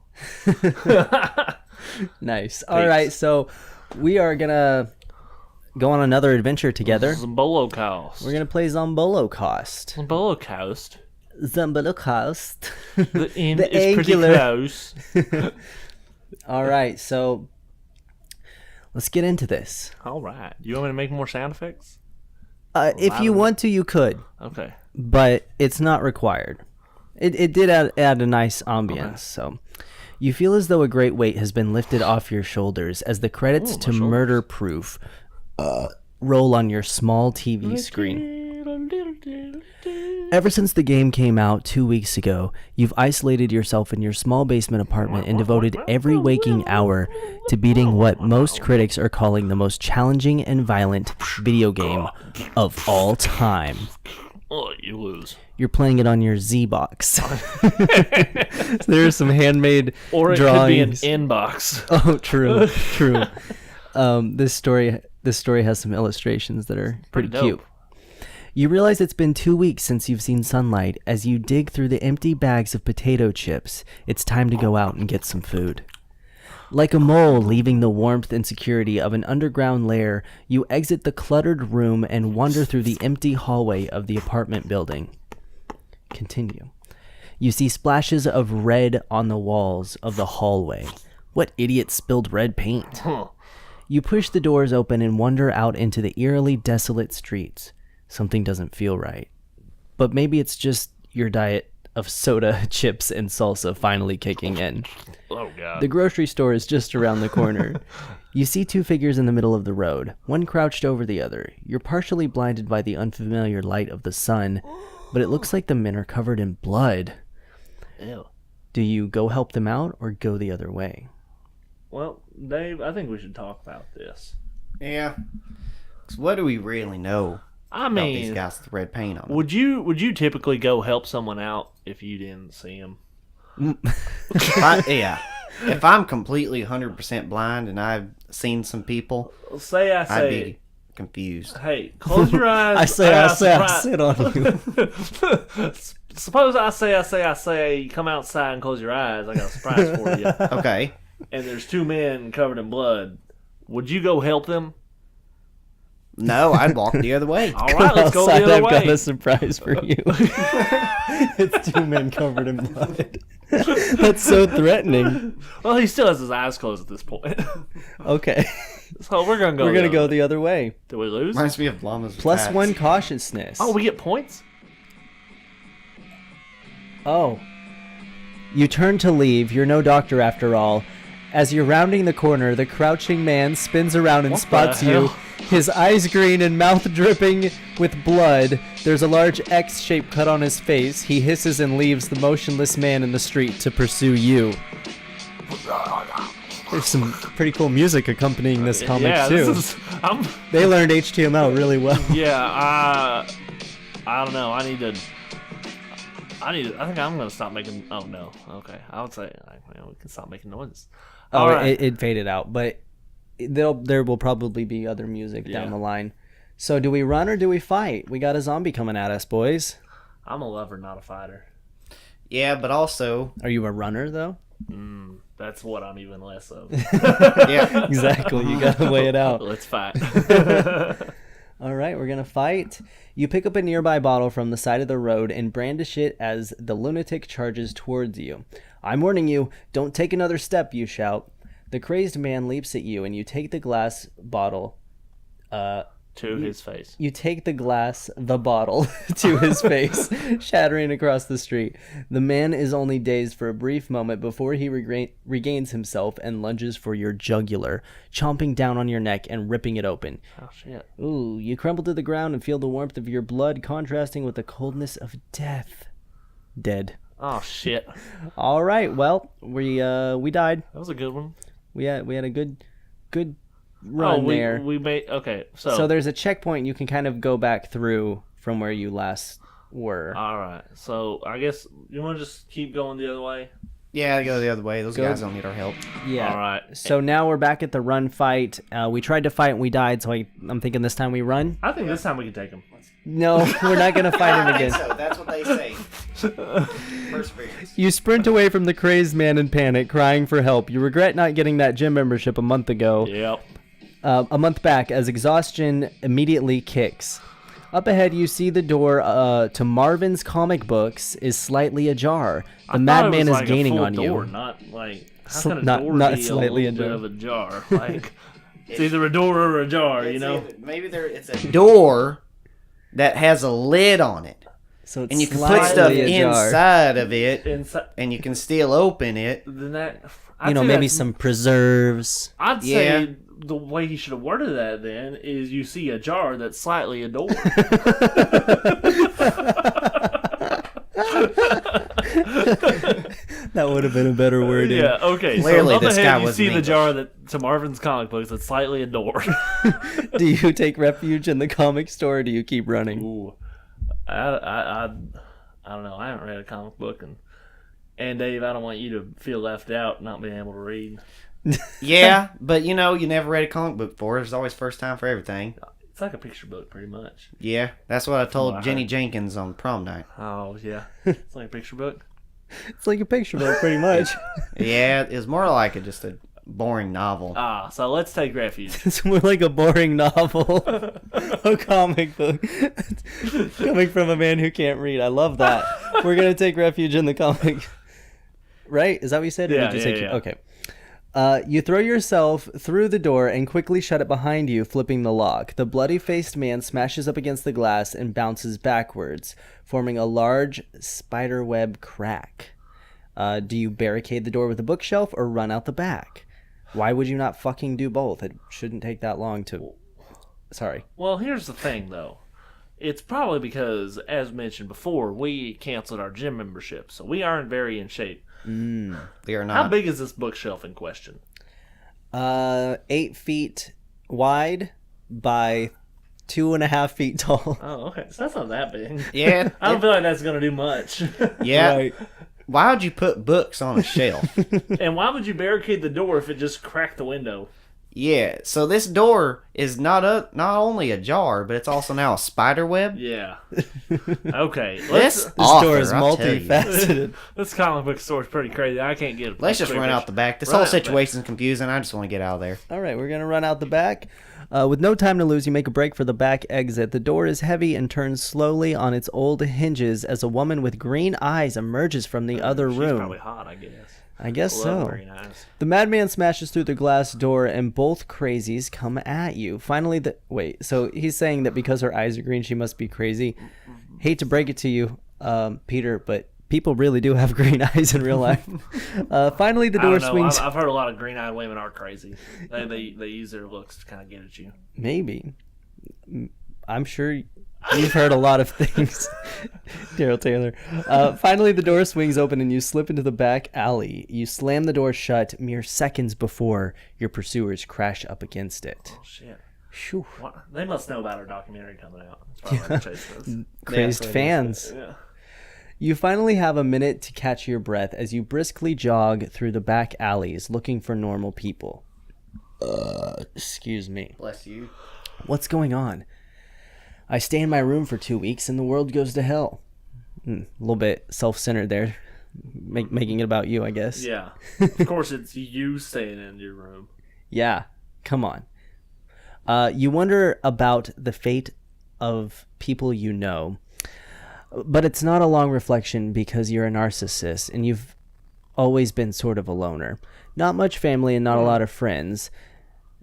Speaker 2: Nice. All right, so we are gonna go on another adventure together.
Speaker 3: Zambolo Coast.
Speaker 2: We're gonna play Zombolo Coast.
Speaker 3: Zambolo Coast.
Speaker 2: Zombolo Coast.
Speaker 3: The end
Speaker 2: The
Speaker 3: is
Speaker 2: angular.
Speaker 3: pretty close.
Speaker 2: All right, so let's get into this.
Speaker 3: All right. You want me to make more sound effects?
Speaker 2: If you want to, you could,
Speaker 3: Okay.
Speaker 2: but it's not required. It did add a nice ambience.
Speaker 3: Okay.
Speaker 2: So you feel as though a great weight has been lifted off your shoulders as the credits
Speaker 3: Ooh, my
Speaker 2: to
Speaker 3: shoulders.
Speaker 2: Murder Proof roll on your small TV screen. Ever since the game came out 2 weeks ago, you've isolated yourself in your small basement apartment and devoted every waking hour to beating what most critics are calling the most challenging and violent video game of all time.
Speaker 3: Oh, you lose.
Speaker 2: You're playing it on your Z-Box. There are some handmade
Speaker 3: Or it
Speaker 2: drawings.
Speaker 3: could be an inbox.
Speaker 2: Oh, true, true. This story has some illustrations that are pretty
Speaker 3: dope.
Speaker 2: cute. You realize it's been 2 weeks since you've seen sunlight. As you dig through the empty bags of potato chips, it's time to go out and get some food. Like a mole leaving the warmth and security of an underground lair, you exit the cluttered room and wander through the empty hallway of the apartment building. Continue. You see splashes of red on the walls of the hallway. What idiot spilled red paint?
Speaker 3: Huh.
Speaker 2: You push the doors open and wander out into the eerily desolate streets. Something doesn't feel right. But maybe it's just your diet of soda, chips, and salsa finally kicking in.
Speaker 3: Oh, God.
Speaker 2: The grocery store is just around the corner. You see two figures in the middle of the road, one crouched over the other. You're partially blinded by the unfamiliar light of the sun, but it looks like the men are covered in blood.
Speaker 3: Ew.
Speaker 2: Do you go help them out or go the other way?
Speaker 3: Well, Dave, I think we should talk about this.
Speaker 4: Yeah. 'Cause what do we really know
Speaker 3: I
Speaker 4: about these
Speaker 3: mean,
Speaker 4: guys with red paint on them?
Speaker 3: would you typically go help someone out if you didn't see them?
Speaker 4: Yeah. If I'm completely 100% blind and I've seen some people,
Speaker 3: Say I
Speaker 4: I'd
Speaker 3: say,
Speaker 4: be confused.
Speaker 3: hey, close your eyes.
Speaker 2: I
Speaker 3: surprise-
Speaker 2: sit on you.
Speaker 3: Suppose I say, you come outside and close your eyes. I got a surprise for you.
Speaker 4: Okay.
Speaker 3: And there's two men covered in blood. Would you go help them?
Speaker 4: No, I'd walk the other way.
Speaker 3: All right, let's go the
Speaker 2: Outside,
Speaker 3: other
Speaker 2: I've got
Speaker 3: way.
Speaker 2: a surprise for you. It's two men covered in blood. That's so threatening.
Speaker 3: Well, he still has his eyes closed at this point.
Speaker 2: Okay.
Speaker 3: So we're gonna go.
Speaker 2: We're going to go
Speaker 3: other way.
Speaker 2: the other way.
Speaker 3: Did we lose?
Speaker 4: Reminds me of llamas.
Speaker 2: Plus
Speaker 4: attacks.
Speaker 2: one cautiousness.
Speaker 3: Oh, we get points.
Speaker 2: Oh. You turn to leave. You're no doctor after all. As you're rounding the corner, the crouching man spins around and
Speaker 3: What the
Speaker 2: spots you.
Speaker 3: hell?
Speaker 2: His eyes green and mouth dripping with blood. There's a large X shape cut on his face. He hisses and leaves the motionless man in the street to pursue you. There's some pretty cool music accompanying this comic
Speaker 3: Yeah,
Speaker 2: too.
Speaker 3: this is.
Speaker 2: They learned HTML really well.
Speaker 3: Yeah, I don't know. I think I'm gonna stop making. Oh no. Okay, I would say we can stop making noises.
Speaker 2: Oh,
Speaker 3: All right.
Speaker 2: it faded out, but there will probably be other music down
Speaker 3: Yeah.
Speaker 2: the line. So do we run or do we fight? We got a zombie coming at us, boys.
Speaker 3: I'm a lover, not a fighter.
Speaker 4: Yeah, but also,
Speaker 2: Are you a runner though?
Speaker 3: That's what I'm even less of.
Speaker 4: yeah,
Speaker 2: Exactly. You gotta weigh it out.
Speaker 3: Let's fight.
Speaker 2: All right, we're gonna fight. You pick up a nearby bottle from the side of the road and brandish it as the lunatic charges towards you. I'm warning you, don't take another step, you shout. The crazed man leaps at you and you take the glass bottle.
Speaker 3: To his face.
Speaker 2: You take the bottle to his face, shattering across the street. The man is only dazed for a brief moment before he regains himself and lunges for your jugular, chomping down on your neck and ripping it open.
Speaker 3: Oh shit.
Speaker 2: Ooh, you crumble to the ground and feel the warmth of your blood contrasting with the coldness of death. Dead.
Speaker 3: Oh shit.
Speaker 2: All right, well, we died.
Speaker 3: That was a good one.
Speaker 2: We had a good run there.
Speaker 3: We made okay.
Speaker 2: So there's a checkpoint you can kind of go back through from where you last were.
Speaker 3: All right. So I guess you want to just keep going the other way.
Speaker 4: Yeah, go the other way. Those guys don't need our help.
Speaker 2: Yeah.
Speaker 3: All right.
Speaker 2: So now we're back at the run fight. We tried to fight and we died, so I'm thinking this time we run.
Speaker 3: I think this time we can take him.
Speaker 2: No, we're not going to fight him again.
Speaker 4: So that's what they say. Perseverance.
Speaker 2: You sprint away from the crazed man in panic, crying for help. You regret not getting that gym membership a month ago.
Speaker 3: Yep.
Speaker 2: A month back, as exhaustion immediately kicks. Up ahead, you see the door to Marvin's comic books is slightly ajar. The madman is gaining on you.
Speaker 3: Not like how can a door
Speaker 2: not
Speaker 3: be
Speaker 2: slightly
Speaker 3: a little bit of a jar? Like it's either a door or a jar, you know.
Speaker 4: Maybe it's a door that has a lid on it,
Speaker 2: So it's
Speaker 4: and you can put
Speaker 2: slightly
Speaker 4: stuff
Speaker 2: ajar.
Speaker 4: inside of it,
Speaker 3: Inside,
Speaker 4: and you can still open it.
Speaker 3: then that
Speaker 2: Maybe some preserves.
Speaker 3: I'd
Speaker 4: Yeah.
Speaker 3: say the way he should have worded that then is you see a jar that's slightly a door.
Speaker 2: That would have been a better word.
Speaker 3: Yeah, okay.
Speaker 4: Clearly
Speaker 3: so up
Speaker 4: this
Speaker 3: ahead,
Speaker 4: guy
Speaker 3: you
Speaker 4: wasn't
Speaker 3: see the
Speaker 4: English.
Speaker 3: jar that to Marvin's comic books that's slightly a door.
Speaker 2: Do you take refuge in the comic store or do you keep running?
Speaker 3: Ooh, I don't know. I haven't read a comic book, and Dave, I don't want you to feel left out not being able to read.
Speaker 4: Yeah, but you never read a comic book before. There's always first time for everything.
Speaker 3: It's like a picture book, pretty much.
Speaker 4: Yeah, that's what I told
Speaker 3: Wow.
Speaker 4: Jenny Jenkins on prom night.
Speaker 3: Oh yeah, it's like a picture book.
Speaker 2: It's like a picture book, pretty much.
Speaker 4: Yeah, it's more like just a boring novel.
Speaker 3: Ah, so let's take refuge.
Speaker 2: It's more like a boring novel. A comic book. Coming from a man who can't read. I love that. We're going to take refuge in the comic. Right? Is that what you said? Or
Speaker 3: Yeah,
Speaker 2: did you
Speaker 3: yeah,
Speaker 2: say
Speaker 3: yeah.
Speaker 2: Okay. You throw yourself through the door and quickly shut it behind you, flipping the lock. The bloody-faced man smashes up against the glass and bounces backwards, forming a large spiderweb crack. Do you barricade the door with a bookshelf or run out the back? Why would you not fucking do both? It shouldn't take that long to... Sorry.
Speaker 3: Well, here's the thing, though. It's probably because, as mentioned before, we canceled our gym membership, so we aren't very in shape.
Speaker 4: They are not.
Speaker 3: How big is this bookshelf in question?
Speaker 2: 8 feet wide by 2.5 feet tall.
Speaker 3: Oh, okay. So that's not that big.
Speaker 4: Yeah.
Speaker 3: I don't feel like that's going to do much.
Speaker 4: Yeah.
Speaker 2: Right.
Speaker 4: Why would you put books on a shelf?
Speaker 3: And why would you barricade the door if it just cracked the window?
Speaker 4: Yeah. So this door is not only ajar, but it's also now a spider web.
Speaker 3: Yeah. Okay.
Speaker 4: This
Speaker 2: This
Speaker 4: author,
Speaker 2: door is
Speaker 4: I'll tell you.
Speaker 2: multifaceted.
Speaker 3: This comic book store is pretty crazy. I can't get it.
Speaker 4: Let's just run out the back. This
Speaker 3: Run
Speaker 4: whole
Speaker 3: out the back.
Speaker 4: situation's confusing. I just want to get out of there.
Speaker 2: All right, we're going to run out the back. With no time to lose, you make a break for the back exit. The door is heavy and turns slowly on its old hinges as a woman with green eyes emerges from the other
Speaker 3: She's
Speaker 2: room.
Speaker 3: probably hot, I guess.
Speaker 2: I guess
Speaker 3: Love
Speaker 2: so.
Speaker 3: green eyes.
Speaker 2: The madman smashes through the glass door and both crazies come at you. Finally, so he's saying that because her eyes are green, she must be crazy. Hate to break it to you, Peter, but people really do have green eyes in real life. Finally, the
Speaker 3: I
Speaker 2: door
Speaker 3: don't know.
Speaker 2: swings.
Speaker 3: I've heard a lot of green-eyed women are crazy. They use their looks to kind of get at you.
Speaker 2: Maybe. I'm sure you've heard a lot of things. Daryl Taylor. Finally, the door swings open and you slip into the back alley. You slam the door shut mere seconds before your pursuers crash up against it.
Speaker 3: Oh, shit.
Speaker 2: Phew.
Speaker 3: What? They must know about our documentary coming out. That's probably why they're chasing us.
Speaker 2: Crazed
Speaker 4: Yeah,
Speaker 2: fans.
Speaker 3: Yeah.
Speaker 2: You finally have a minute to catch your breath as you briskly jog through the back alleys looking for normal people. Excuse me.
Speaker 4: Bless you.
Speaker 2: What's going on? I stay in my room for 2 weeks and the world goes to hell. A little bit self-centered there. Making it about you, I guess.
Speaker 3: Yeah. Of course, it's you staying in your room.
Speaker 2: Yeah. Come on. You wonder about the fate of people you know. But it's not a long reflection because you're a narcissist and you've always been sort of a loner. Not much family and not a lot of friends.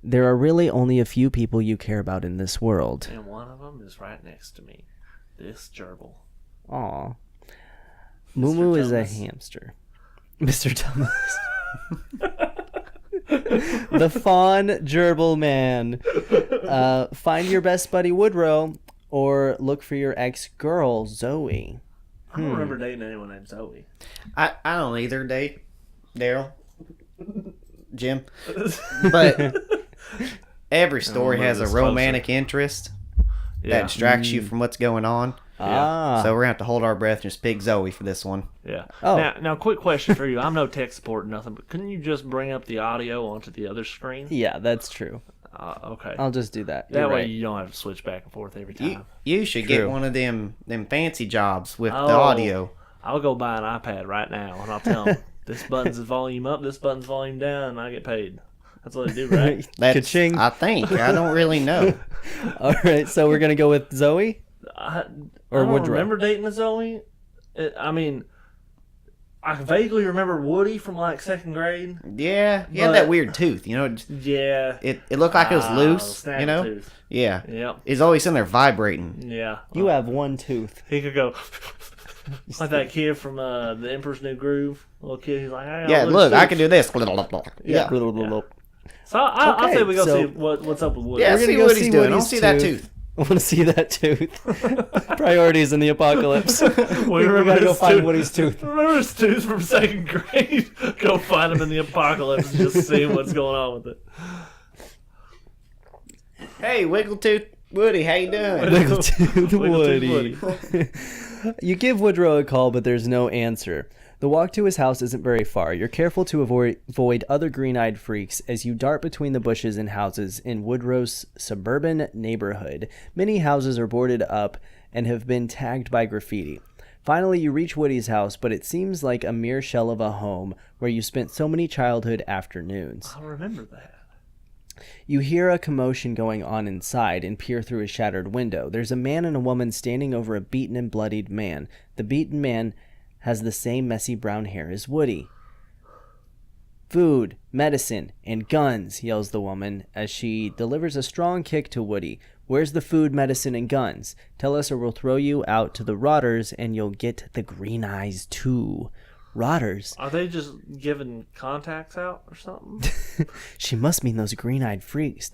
Speaker 2: There are really only a few people you care about in this world.
Speaker 3: And one of them is right next to me. This gerbil.
Speaker 2: Aw. Moo is a
Speaker 3: Thomas.
Speaker 2: hamster. Mr. Thomas. The fawn gerbil man. Find your best buddy Woodrow or look for your ex-girl Zoe.
Speaker 3: I don't remember dating anyone named Zoe.
Speaker 4: I don't either, Dave. Daryl. Jim. But every story has a
Speaker 3: this closer.
Speaker 4: romantic interest that
Speaker 3: Yeah.
Speaker 4: distracts you from what's going on.
Speaker 2: Ah.
Speaker 4: So we're going to have to hold our breath and just pick Zoe for this one.
Speaker 3: Yeah.
Speaker 2: Oh.
Speaker 3: Now, quick question for you. I'm no tech support or nothing, but couldn't you just bring up the audio onto the other screen?
Speaker 2: Yeah, that's true.
Speaker 3: Okay.
Speaker 2: I'll just do that.
Speaker 3: That
Speaker 2: You're
Speaker 3: way
Speaker 2: right.
Speaker 3: you don't have to switch back and forth every time.
Speaker 4: You should
Speaker 2: True.
Speaker 4: get one of them fancy jobs with the
Speaker 3: Oh.
Speaker 4: audio.
Speaker 3: I'll go buy an iPad right now, and I'll tell them, this button's volume up, this button's volume down, and I get paid. That's what they do, right?
Speaker 4: That's,
Speaker 2: Ka-ching.
Speaker 4: I think. I don't really know.
Speaker 2: All right, so we're gonna go with Zoe
Speaker 3: I
Speaker 2: or
Speaker 3: don't
Speaker 2: Woodrow.
Speaker 3: remember dating a Zoe. I vaguely remember Woody from like second grade.
Speaker 4: Yeah, he had
Speaker 3: But-
Speaker 4: that weird tooth.
Speaker 3: Yeah.
Speaker 4: It looked like it was loose,
Speaker 3: snaggletooth.
Speaker 4: you know? Yeah.
Speaker 3: Yep.
Speaker 4: He's always in there vibrating.
Speaker 3: Yeah.
Speaker 2: You have one tooth.
Speaker 3: He could go like that kid from The Emperor's New Groove. Little kid, he's like, hey,
Speaker 4: Yeah, look, I can do this. Yeah.
Speaker 3: So I'll
Speaker 2: Okay,
Speaker 3: say we go
Speaker 2: so-
Speaker 3: see what's up with Woody.
Speaker 4: Yeah,
Speaker 2: We're gonna
Speaker 4: see
Speaker 2: go
Speaker 4: what
Speaker 2: see
Speaker 4: he's doing. I don't
Speaker 2: Woody's
Speaker 4: see that
Speaker 2: tooth.
Speaker 4: tooth.
Speaker 2: I want to see that tooth. Priorities in the apocalypse.
Speaker 3: We
Speaker 2: we
Speaker 3: remember
Speaker 2: gotta go
Speaker 3: his
Speaker 2: find
Speaker 3: tooth.
Speaker 2: Woody's tooth.
Speaker 3: Remember his tooth from second grade? Go find him in the apocalypse and just see what's going on with it.
Speaker 4: Hey, Wiggletooth Woody, how you doing?
Speaker 2: Wiggletooth
Speaker 3: Wiggletooth
Speaker 2: Woody. You give Woodrow a call, but there's no answer. The walk to his house isn't very far. You're careful to avoid other green-eyed freaks as you dart between the bushes and houses in Woodrow's suburban neighborhood. Many houses are boarded up and have been tagged by graffiti. Finally, you reach Woody's house, but it seems like a mere shell of a home where you spent so many childhood afternoons.
Speaker 3: I remember that.
Speaker 2: You hear a commotion going on inside and peer through a shattered window. There's a man and a woman standing over a beaten and bloodied man. The beaten man has the same messy brown hair as Woody. Food, medicine, and guns, yells the woman as she delivers a strong kick to Woody. Where's the food, medicine, and guns? Tell us or we'll throw you out to the rotters and you'll get the green eyes too. Rotters?
Speaker 3: Are they just giving contacts out or something?
Speaker 2: She must mean those green-eyed freaks, ...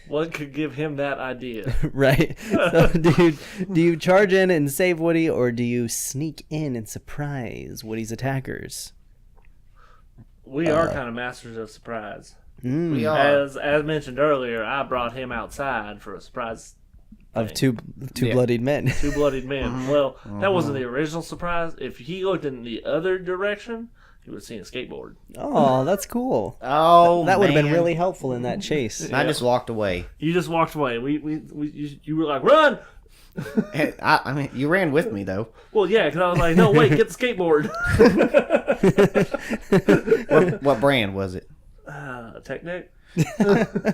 Speaker 3: What could give him that idea?
Speaker 2: Right. So do you charge in and save Woody, or do you sneak in and surprise Woody's attackers?
Speaker 3: We are kind of masters of surprise.
Speaker 4: We are.
Speaker 3: As mentioned earlier, I brought him outside for a surprise
Speaker 2: Of two
Speaker 4: Yeah.
Speaker 2: bloodied men.
Speaker 3: two bloodied men. Well, that wasn't the original surprise. If he looked in the other direction, he would have seen a skateboard.
Speaker 2: Oh, that's cool.
Speaker 4: Oh,
Speaker 2: That would have been
Speaker 4: man.
Speaker 2: really helpful in that chase.
Speaker 4: And I just walked away.
Speaker 3: You just walked away. You were like, run!
Speaker 4: Hey, I mean, you ran with me though.
Speaker 3: Well, yeah, because I was like, no, wait, get the skateboard.
Speaker 4: What brand was it?
Speaker 3: Technic?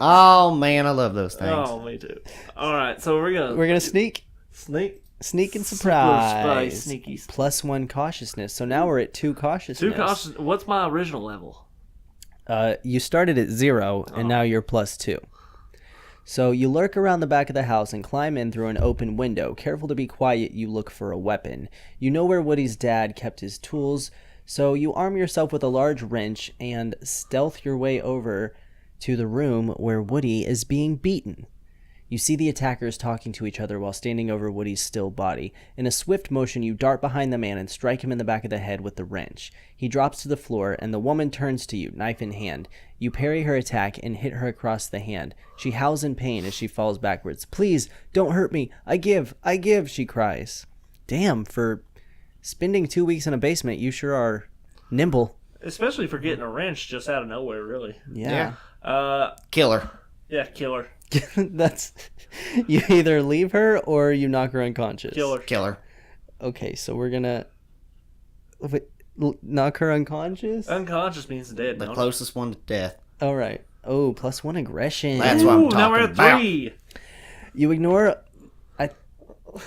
Speaker 4: Oh man, I love those things.
Speaker 3: Oh, me too. All right, so we're gonna
Speaker 2: sneak and surprise.
Speaker 3: Sneaky.
Speaker 2: +1 cautiousness. So now we're at 2 cautiousness.
Speaker 3: Two cautious. What's my original level?
Speaker 2: You started at 0, and now you're +2. So you lurk around the back of the house and climb in through an open window. Careful to be quiet, you look for a weapon. You know where Woody's dad kept his tools, so you arm yourself with a large wrench and stealth your way over to the room where Woody is being beaten. You see the attackers talking to each other while standing over Woody's still body. In a swift motion, you dart behind the man and strike him in the back of the head with the wrench. He drops to the floor, and the woman turns to you, knife in hand. You parry her attack and hit her across the hand. She howls in pain as she falls backwards. "Please, don't hurt me. I give, she cries. Damn, for spending 2 weeks in a basement, you sure are nimble.
Speaker 3: Especially for getting a wrench just out of nowhere, really.
Speaker 2: Yeah.
Speaker 4: Killer.
Speaker 3: Yeah, killer.
Speaker 2: That's, you either leave her or you knock her unconscious.
Speaker 4: Killer.
Speaker 2: Okay, so we're gonna knock her unconscious.
Speaker 3: Unconscious means dead.
Speaker 4: The
Speaker 3: don't it?
Speaker 4: closest one to death.
Speaker 2: All right. Oh, +1 aggression.
Speaker 4: That's what I'm
Speaker 3: Ooh, now we're at
Speaker 4: talking about.
Speaker 3: 3.
Speaker 2: You ignore.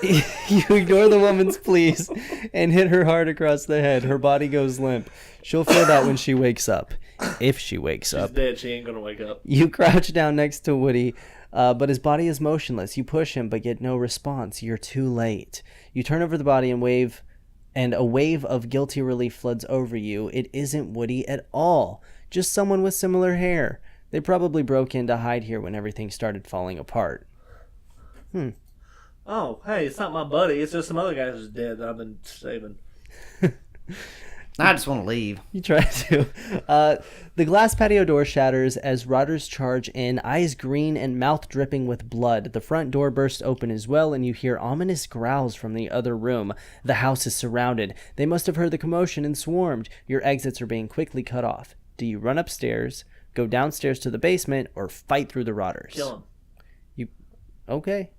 Speaker 2: You ignore the woman's pleas and hit her hard across the head. Her body goes limp. She'll feel that when she wakes up, if she wakes
Speaker 3: She's
Speaker 2: up.
Speaker 3: dead. She ain't gonna wake up.
Speaker 2: You crouch down next to Woody, but his body is motionless. You push him, but get no response. You're too late. You turn over the body and a wave of guilty relief floods over you. It isn't Woody at all, just someone with similar hair. They probably broke in to hide here when everything started falling apart.
Speaker 3: Oh, hey, it's not my buddy. It's just some other guy who's dead that I've been saving.
Speaker 4: I just want to leave.
Speaker 2: You try to. The glass patio door shatters as rotters charge in, eyes green and mouth dripping with blood. The front door bursts open as well, and you hear ominous growls from the other room. The house is surrounded. They must have heard the commotion and swarmed. Your exits are being quickly cut off. Do you run upstairs, go downstairs to the basement, or fight through the rotters?
Speaker 3: Kill him.
Speaker 2: Okay.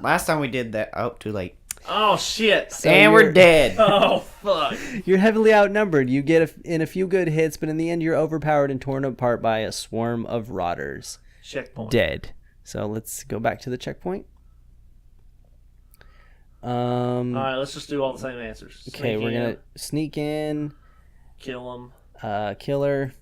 Speaker 4: Last time we did that. Oh, too late.
Speaker 3: Oh, shit.
Speaker 4: And we're dead.
Speaker 3: Oh, fuck.
Speaker 2: You're heavily outnumbered. You get in a few good hits, but in the end, you're overpowered and torn apart by a swarm of rotters.
Speaker 3: Checkpoint.
Speaker 2: Dead. So let's go back to the checkpoint.
Speaker 3: All right, let's just do all the same answers.
Speaker 2: Okay, we're going to sneak in.
Speaker 3: Kill him.
Speaker 2: Killer.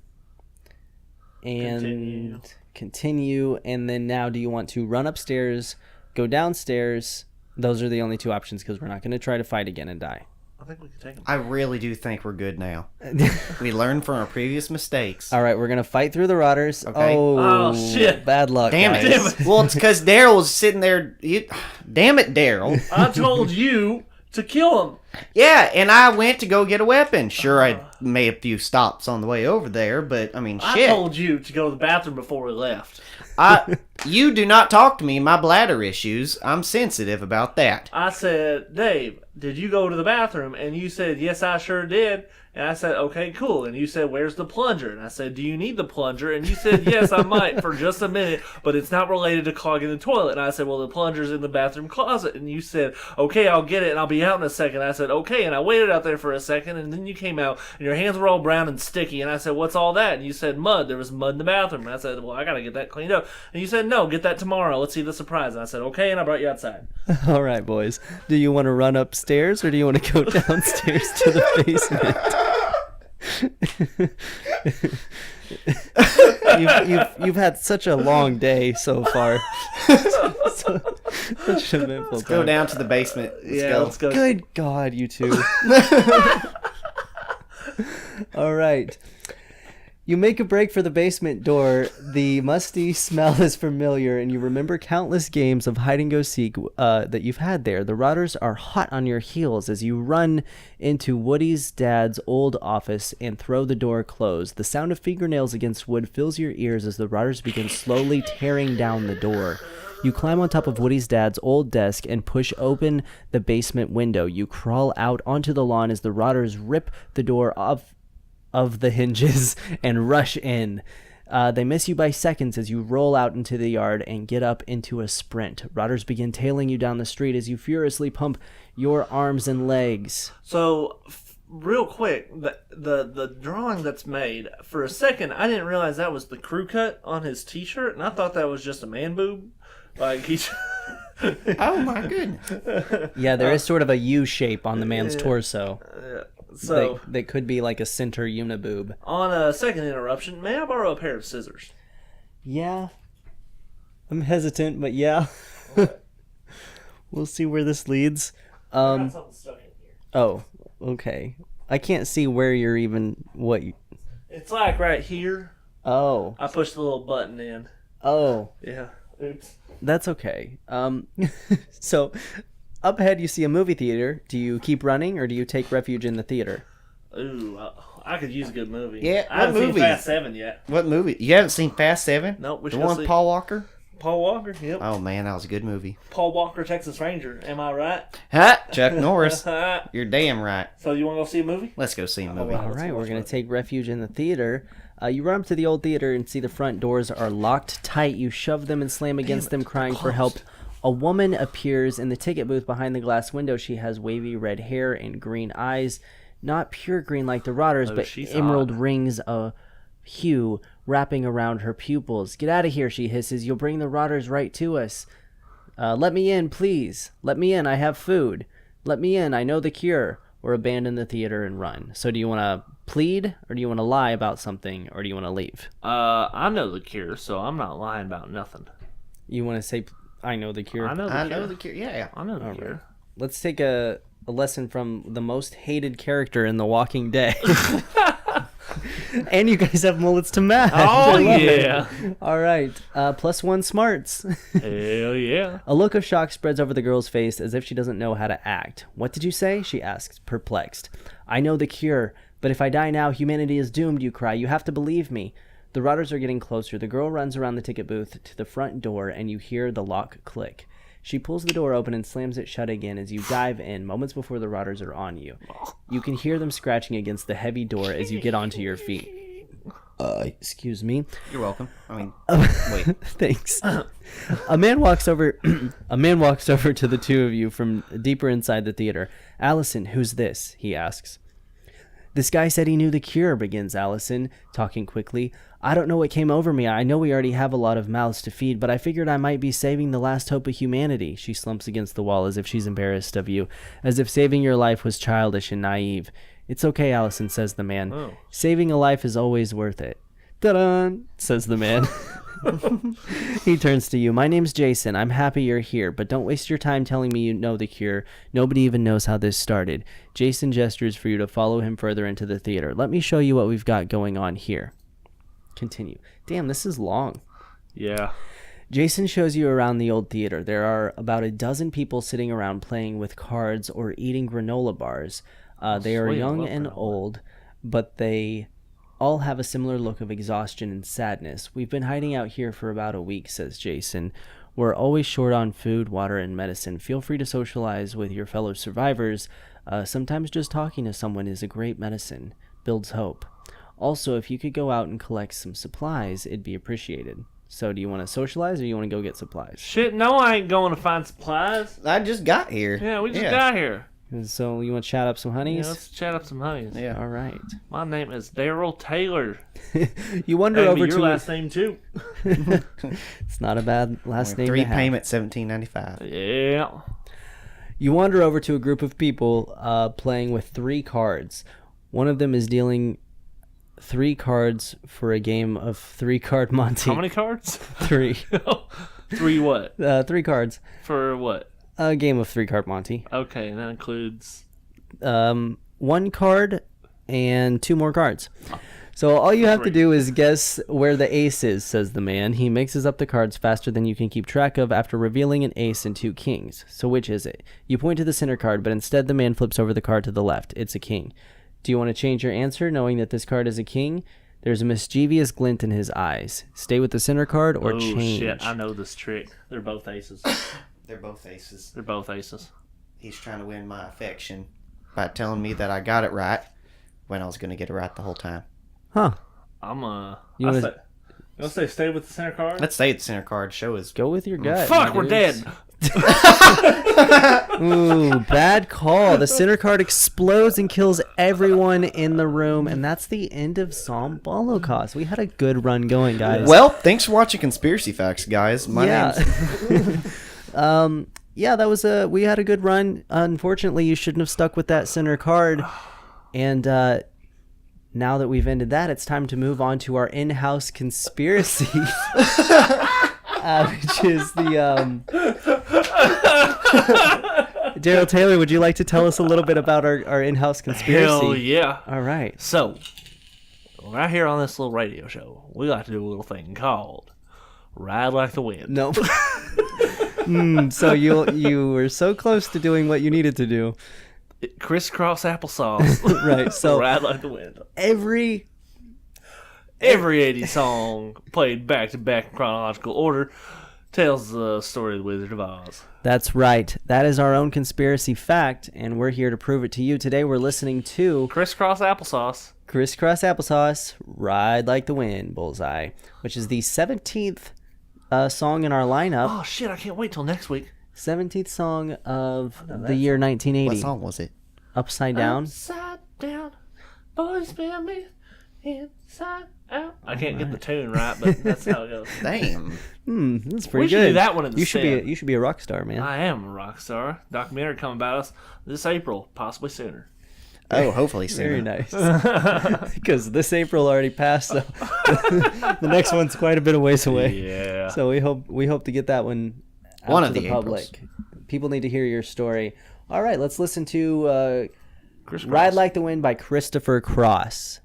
Speaker 2: And continue. And then now, do you want to run upstairs, go downstairs? Those are the only two options because we're not going to try to fight again and die.
Speaker 3: I think we can take him.
Speaker 4: I really do think we're good now. We learned from our previous mistakes.
Speaker 2: All right, we're going to fight through the rotters.
Speaker 4: Okay.
Speaker 3: Oh, shit.
Speaker 2: Bad luck,
Speaker 4: Damn
Speaker 2: guys.
Speaker 4: it. Well, it's because Daryl was sitting there. Damn it, Daryl.
Speaker 3: I told you to kill him.
Speaker 4: Yeah, and I went to go get a weapon. Sure, I made a few stops on the way over there, but, I mean, shit.
Speaker 3: I told you to go to the bathroom before we left.
Speaker 4: You do not talk to me my bladder issues. I'm sensitive about that.
Speaker 3: I said, Dave, did you go to the bathroom? And you said, yes, I sure did. And I said, okay, cool. And you said, where's the plunger? And I said, do you need the plunger? And you said, yes, I might for just a minute, but it's not related to clogging the toilet. And I said, well, the plunger's in the bathroom closet. And you said, okay, I'll get it and I'll be out in a second. I said, okay. And I waited out there for a second, and then you came out and your hands were all brown and sticky. And I said, what's all that? And you said, mud. There was mud in the bathroom. And I said, well, I got to get that cleaned up. And you said, no, get that tomorrow. Let's see the surprise. And I said, okay. And I brought you outside.
Speaker 2: All right, boys. Do you want to run upstairs or do you want to go downstairs to the basement? you've had such a long day so far. Such an eventful
Speaker 4: Go down to the basement.
Speaker 3: Let's go.
Speaker 2: Good God, you two. All right. You make a break for the basement door. The musty smell is familiar, and you remember countless games of hide-and-go-seek that you've had there. The rotters are hot on your heels as you run into Woody's dad's old office and throw the door closed. The sound of fingernails against wood fills your ears as the rotters begin slowly tearing down the door. You climb on top of Woody's dad's old desk and push open the basement window. You crawl out onto the lawn as the rotters rip the door off of the hinges and rush in. They miss you by seconds as you roll out into the yard and get up into a sprint. Rotters begin tailing you down the street as you furiously pump your arms and legs.
Speaker 3: So, real quick, the drawing that's made, for a second, I didn't realize that was the crew cut on his t-shirt, and I thought that was just a man boob. Like, he's...
Speaker 4: Oh, my goodness.
Speaker 2: Yeah, there is sort of a U shape on the man's torso.
Speaker 3: So
Speaker 2: they could be like a center uniboob.
Speaker 3: On a second interruption, may I borrow a pair of scissors?
Speaker 2: Yeah. I'm hesitant, but yeah. We'll see where this leads.
Speaker 3: I got something stuck in here.
Speaker 2: Oh, okay. I can't see where you're even...
Speaker 3: It's like right here.
Speaker 2: Oh.
Speaker 3: I pushed the little button in.
Speaker 2: Oh.
Speaker 3: Yeah. Oops.
Speaker 2: That's okay. So... Up ahead, you see a movie theater. Do you keep running, or do you take refuge in the theater?
Speaker 3: Ooh, I could use a good movie.
Speaker 4: Yeah,
Speaker 3: I haven't
Speaker 4: what
Speaker 3: seen
Speaker 4: movie?
Speaker 3: Fast 7 yet.
Speaker 4: What movie? You haven't seen Fast 7?
Speaker 3: Nope. We
Speaker 4: The
Speaker 3: should
Speaker 4: one
Speaker 3: see
Speaker 4: with Paul Walker?
Speaker 3: Paul Walker, yep.
Speaker 4: Oh, man, that was a good movie.
Speaker 3: Paul Walker, Texas Ranger. Am I right?
Speaker 4: Ha! Chuck Norris. You're damn right.
Speaker 3: So you want to go see a movie?
Speaker 4: Let's go see a movie.
Speaker 2: All right, we're going to take refuge in the theater. You run up to the old theater and see the front doors are locked tight. You shove them and slam against them, crying for help. A woman appears in the ticket booth behind the glass window. She has wavy red hair and green eyes. Not pure green like the rotters, but emerald rings of hue wrapping around her pupils. Get out of here, she hisses. You'll bring the rotters right to us. Let me in, please. Let me in. I have food. Let me in. I know the cure. Or abandon the theater and run. So do you want to plead, or do you want to lie about something, or do you want to leave?
Speaker 3: I know the cure, so I'm not lying about nothing.
Speaker 2: You want to say... I know the cure.
Speaker 3: I know the cure.
Speaker 4: Yeah.
Speaker 3: I know the cure.
Speaker 2: Let's take a lesson from the most hated character in The Walking Dead. And you guys have mullets to match.
Speaker 3: Oh, yeah.
Speaker 2: All right. +1 smarts.
Speaker 3: Hell yeah.
Speaker 2: A look of shock spreads over the girl's face as if she doesn't know how to act. What did you say? She asks, perplexed. I know the cure. But if I die now, humanity is doomed, you cry. You have to believe me. The rotters are getting closer. The girl runs around the ticket booth to the front door, and you hear the lock click. She pulls the door open and slams it shut again as you dive in, moments before the rotters are on you. You can hear them scratching against the heavy door as you get onto your feet. Excuse me.
Speaker 4: You're welcome. I mean, wait.
Speaker 2: Thanks. A man walks over. A man walks over to the two of you from deeper inside the theater. Allison, who's this? He asks. This guy said he knew the cure, begins Allison, talking quickly. I don't know what came over me. I know we already have a lot of mouths to feed, but I figured I might be saving the last hope of humanity. She slumps against the wall as if she's embarrassed of you, as if saving your life was childish and naive. It's okay, Allison, says the man.
Speaker 3: Oh.
Speaker 2: Saving a life is always worth it. Ta-da! Says the man. He turns to you. My name's Jason. I'm happy you're here, but don't waste your time telling me you know the cure. Nobody even knows how this started. Jason gestures for you to follow him further into the theater. Let me show you what we've got going on here. Continue. Damn, this is long.
Speaker 3: Yeah.
Speaker 2: Jason shows you around the old theater. There are about a dozen people sitting around playing with cards or eating granola bars. They are
Speaker 3: sweet. I
Speaker 2: young
Speaker 3: love
Speaker 2: and
Speaker 3: granola.
Speaker 2: old, but they all have a similar look of exhaustion and sadness. We've been hiding out here for about a week, says Jason. We're always short on food, water, and medicine. Feel free to socialize with your fellow survivors. Sometimes just talking to someone is a great medicine. Builds hope. Also, if you could go out and collect some supplies, it'd be appreciated. So do you want to socialize or you want to go get supplies?
Speaker 3: Shit, no, I ain't going to find supplies.
Speaker 4: I just got here.
Speaker 3: Yeah, we just got here.
Speaker 2: So you want to chat up some honeys?
Speaker 3: Yeah, let's chat up some honeys.
Speaker 4: Yeah.
Speaker 2: All right.
Speaker 3: My name is Daryl Taylor.
Speaker 2: You wander
Speaker 3: Hey,
Speaker 2: over
Speaker 3: your
Speaker 2: to
Speaker 3: last name too.
Speaker 2: It's not a bad last name.
Speaker 4: 3
Speaker 2: to have.
Speaker 4: payment, $17.95.
Speaker 3: Yeah.
Speaker 2: You wander over to a group of people playing with 3 cards. One of them is dealing 3 cards for a game of 3-card Monte.
Speaker 3: How many cards?
Speaker 2: 3.
Speaker 3: 3 what?
Speaker 2: 3 cards.
Speaker 3: For what?
Speaker 2: A game of 3-card Monte.
Speaker 3: Okay, and that includes
Speaker 2: 1 card and 2 more cards. So all you have to
Speaker 3: 3.
Speaker 2: do is guess where the ace is, says the man. He mixes up the cards faster than you can keep track of after revealing an ace and 2 kings. So which is it? You point to the center card, but instead the man flips over the card to the left. It's a king. Do you want to change your answer knowing that this card is a king? There's a mischievous glint in his eyes. Stay with the center card or
Speaker 3: oh,
Speaker 2: change.
Speaker 3: Shit, I know this trick. They're both aces.
Speaker 4: They're both aces.
Speaker 3: They're both aces.
Speaker 4: He's trying to win my affection by telling me that I got it right when I was going to get it right the whole time.
Speaker 2: Huh.
Speaker 3: I'm
Speaker 2: You wanna-
Speaker 3: say stay with the center card?
Speaker 4: Let's say the center card. Show his.
Speaker 2: Go with your gut.
Speaker 3: Fuck,
Speaker 2: my
Speaker 3: we're
Speaker 2: dudes.
Speaker 3: dead.
Speaker 2: Ooh, bad call. The center card explodes and kills everyone in the room, and that's the end of Psalm Holocaust. We had a good run going, guys.
Speaker 4: Well, thanks for watching Conspiracy Facts, guys. My name's...
Speaker 2: Yeah, that was we had a good run. Unfortunately, you shouldn't have stuck with that center card. And now that we've ended that, it's time to move on to our in-house conspiracy, which is the Daryl Taylor, would you like to tell us a little bit about our in-house conspiracy?
Speaker 3: Hell yeah.
Speaker 2: All right.
Speaker 3: So, right here on this little radio show, we like to do a little thing called Ride Like the Wind.
Speaker 2: No. So you were so close to doing what you needed to do.
Speaker 3: Crisscross applesauce.
Speaker 2: Right. So
Speaker 3: Ride Like the Wind.
Speaker 2: every
Speaker 3: 80s song played back to back in chronological order tells the story of the Wizard of Oz.
Speaker 2: That's right. That is our own conspiracy fact, and we're here to prove it to you. Today we're listening to
Speaker 3: Crisscross applesauce.
Speaker 2: Crisscross Applesauce, Ride Like the Wind, Bullseye, which is the 17th song in our lineup.
Speaker 3: Oh shit, I can't wait till next week.
Speaker 2: 17th song of the year 1980.
Speaker 4: What song was it?
Speaker 2: Upside Down.
Speaker 3: Upside down, boys spin me inside out. I can't get the tune right, but that's how it goes.
Speaker 4: Damn.
Speaker 2: That's pretty
Speaker 3: We should
Speaker 2: good.
Speaker 3: do that one
Speaker 2: You should
Speaker 3: instead.
Speaker 2: be you should be a rock star, man.
Speaker 3: I am a rock star. Documentary coming about us this April, possibly sooner.
Speaker 4: Oh, hopefully soon.
Speaker 2: Very nice. Because this April already passed, so the next one's quite a bit of ways away.
Speaker 3: Yeah.
Speaker 2: So we hope to get that one out
Speaker 4: One
Speaker 2: to
Speaker 4: of
Speaker 2: the
Speaker 4: the
Speaker 2: public. People need to hear your story. All right, let's listen to
Speaker 3: Crisscross.
Speaker 2: Ride Like the Wind by Christopher Cross.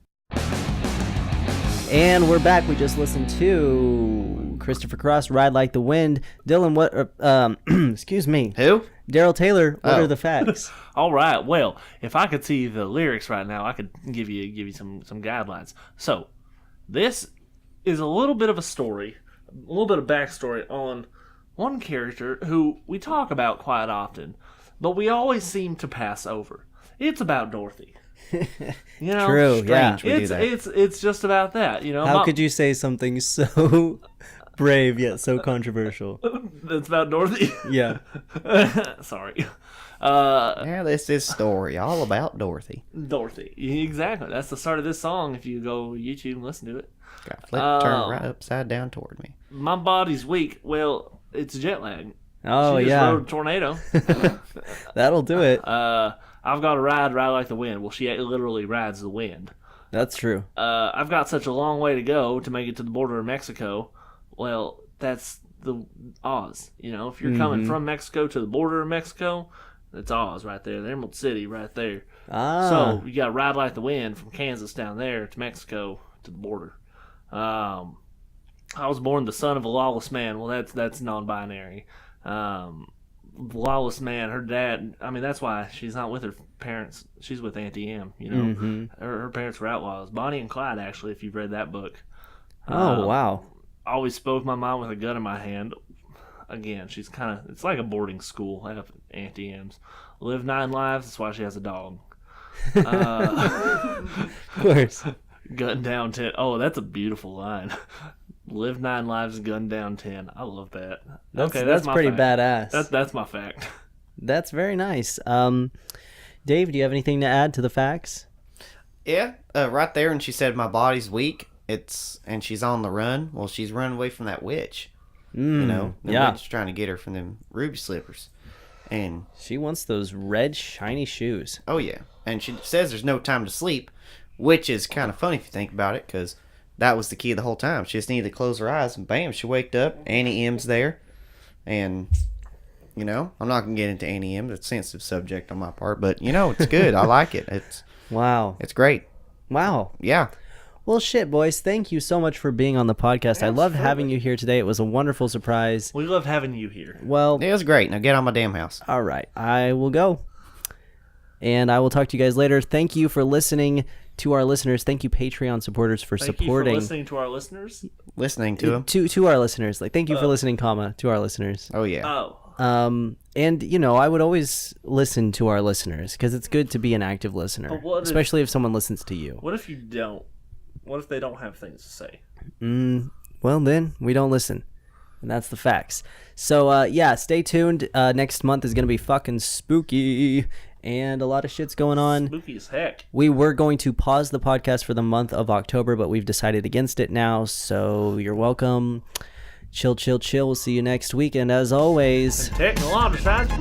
Speaker 2: And we're back. We just listened to Christopher Cross, Ride Like the Wind. Dylan, what? Excuse me.
Speaker 4: Who?
Speaker 2: Daryl Taylor, what
Speaker 4: Oh.
Speaker 2: are the facts?
Speaker 3: All right. Well, if I could see the lyrics right now, I could give you some guidelines. So, this is a little bit of a story, a little bit of backstory on one character who we talk about quite often, but we always seem to pass over. It's about Dorothy. You know,
Speaker 2: True, yeah.
Speaker 4: Strange we do that.
Speaker 3: It's just about that. You know,
Speaker 2: How could you say something so brave yet so controversial?
Speaker 3: It's about Dorothy.
Speaker 2: Yeah.
Speaker 3: Sorry.
Speaker 4: Yeah, this is story all about Dorothy.
Speaker 3: Dorothy. Exactly. That's the start of this song. If you go YouTube and listen to it.
Speaker 4: Got flip, turn right upside down toward me.
Speaker 3: My body's weak. Well, it's jet lag.
Speaker 2: Oh,
Speaker 3: She just
Speaker 2: yeah.
Speaker 3: rode a tornado.
Speaker 2: That'll do it.
Speaker 3: I've got to ride like the wind. Well, she literally rides the wind.
Speaker 2: That's true.
Speaker 3: I've got such a long way to go to make it to the border of Mexico. Well, that's the Oz. You know, if you're coming from Mexico to the border of Mexico, that's Oz right there. The Emerald City right there.
Speaker 2: Ah.
Speaker 3: So you got to ride like the wind from Kansas down there to Mexico to the border. I was born the son of a lawless man. Well, that's non-binary. Lawless man. Her dad. I mean, that's why she's not with her parents. She's with Auntie Em. You know, her parents were outlaws. Bonnie and Clyde, actually, if you've read that book.
Speaker 2: Oh, wow.
Speaker 3: Always spoke my mind with a gun in my hand. Again, she's kind of. It's like a boarding school. I have Auntie M's. Live 9 lives. That's why she has a dog.
Speaker 2: Of course.
Speaker 3: Gun down 10. Oh, that's a beautiful line. Live 9 lives, gun down 10. I love that.
Speaker 2: That's
Speaker 3: my
Speaker 2: pretty
Speaker 3: fact.
Speaker 2: badass.
Speaker 3: That's my fact.
Speaker 2: That's very nice. Dave, do you have anything to add to the facts?
Speaker 4: Yeah, right there, and she said my body's weak. And she's on the run. Well, she's running away from that witch. You know, the witch trying to get her from them ruby slippers. And
Speaker 2: she wants those red shiny shoes.
Speaker 4: oh yeah, and she says there's no time to sleep, which is kind of funny if you think about it, because that was the key the whole time. She just needed to close her eyes, and bam, she waked up. Annie M's there, and you know, I'm not gonna get into Annie M. It's a sensitive subject on my part, but you know, it's good. I like it. It's great.
Speaker 2: Wow.
Speaker 4: Yeah.
Speaker 2: Well, shit, boys. Thank you so much for being on the podcast. I loved having you here today. It was a wonderful surprise.
Speaker 3: We love having you here.
Speaker 2: Well,
Speaker 4: It was great. Now get on my damn house.
Speaker 2: all right. I will go. And I will talk to you guys later. Thank you for listening to our listeners. Thank you, Patreon supporters, for
Speaker 3: Thank
Speaker 2: supporting.
Speaker 3: you for listening to our listeners.
Speaker 4: Listening to him.
Speaker 2: To our listeners. Like, thank you for listening, to our listeners.
Speaker 4: Oh yeah.
Speaker 3: Oh.
Speaker 2: And you know, I would always listen to our listeners because it's good to be an active listener,
Speaker 3: But what if-
Speaker 2: especially if someone listens to you.
Speaker 3: What if you don't? What if they don't have things to say?
Speaker 2: Well, then we don't listen, and that's the facts. So yeah, stay tuned. Next month is gonna be fucking spooky, and a lot of shit's going on.
Speaker 3: Spooky as heck.
Speaker 2: We were going to pause the podcast for the month of October, but we've decided against it now. So you're welcome. Chill, chill, chill. We'll see you next week, and as always,
Speaker 3: Technological science.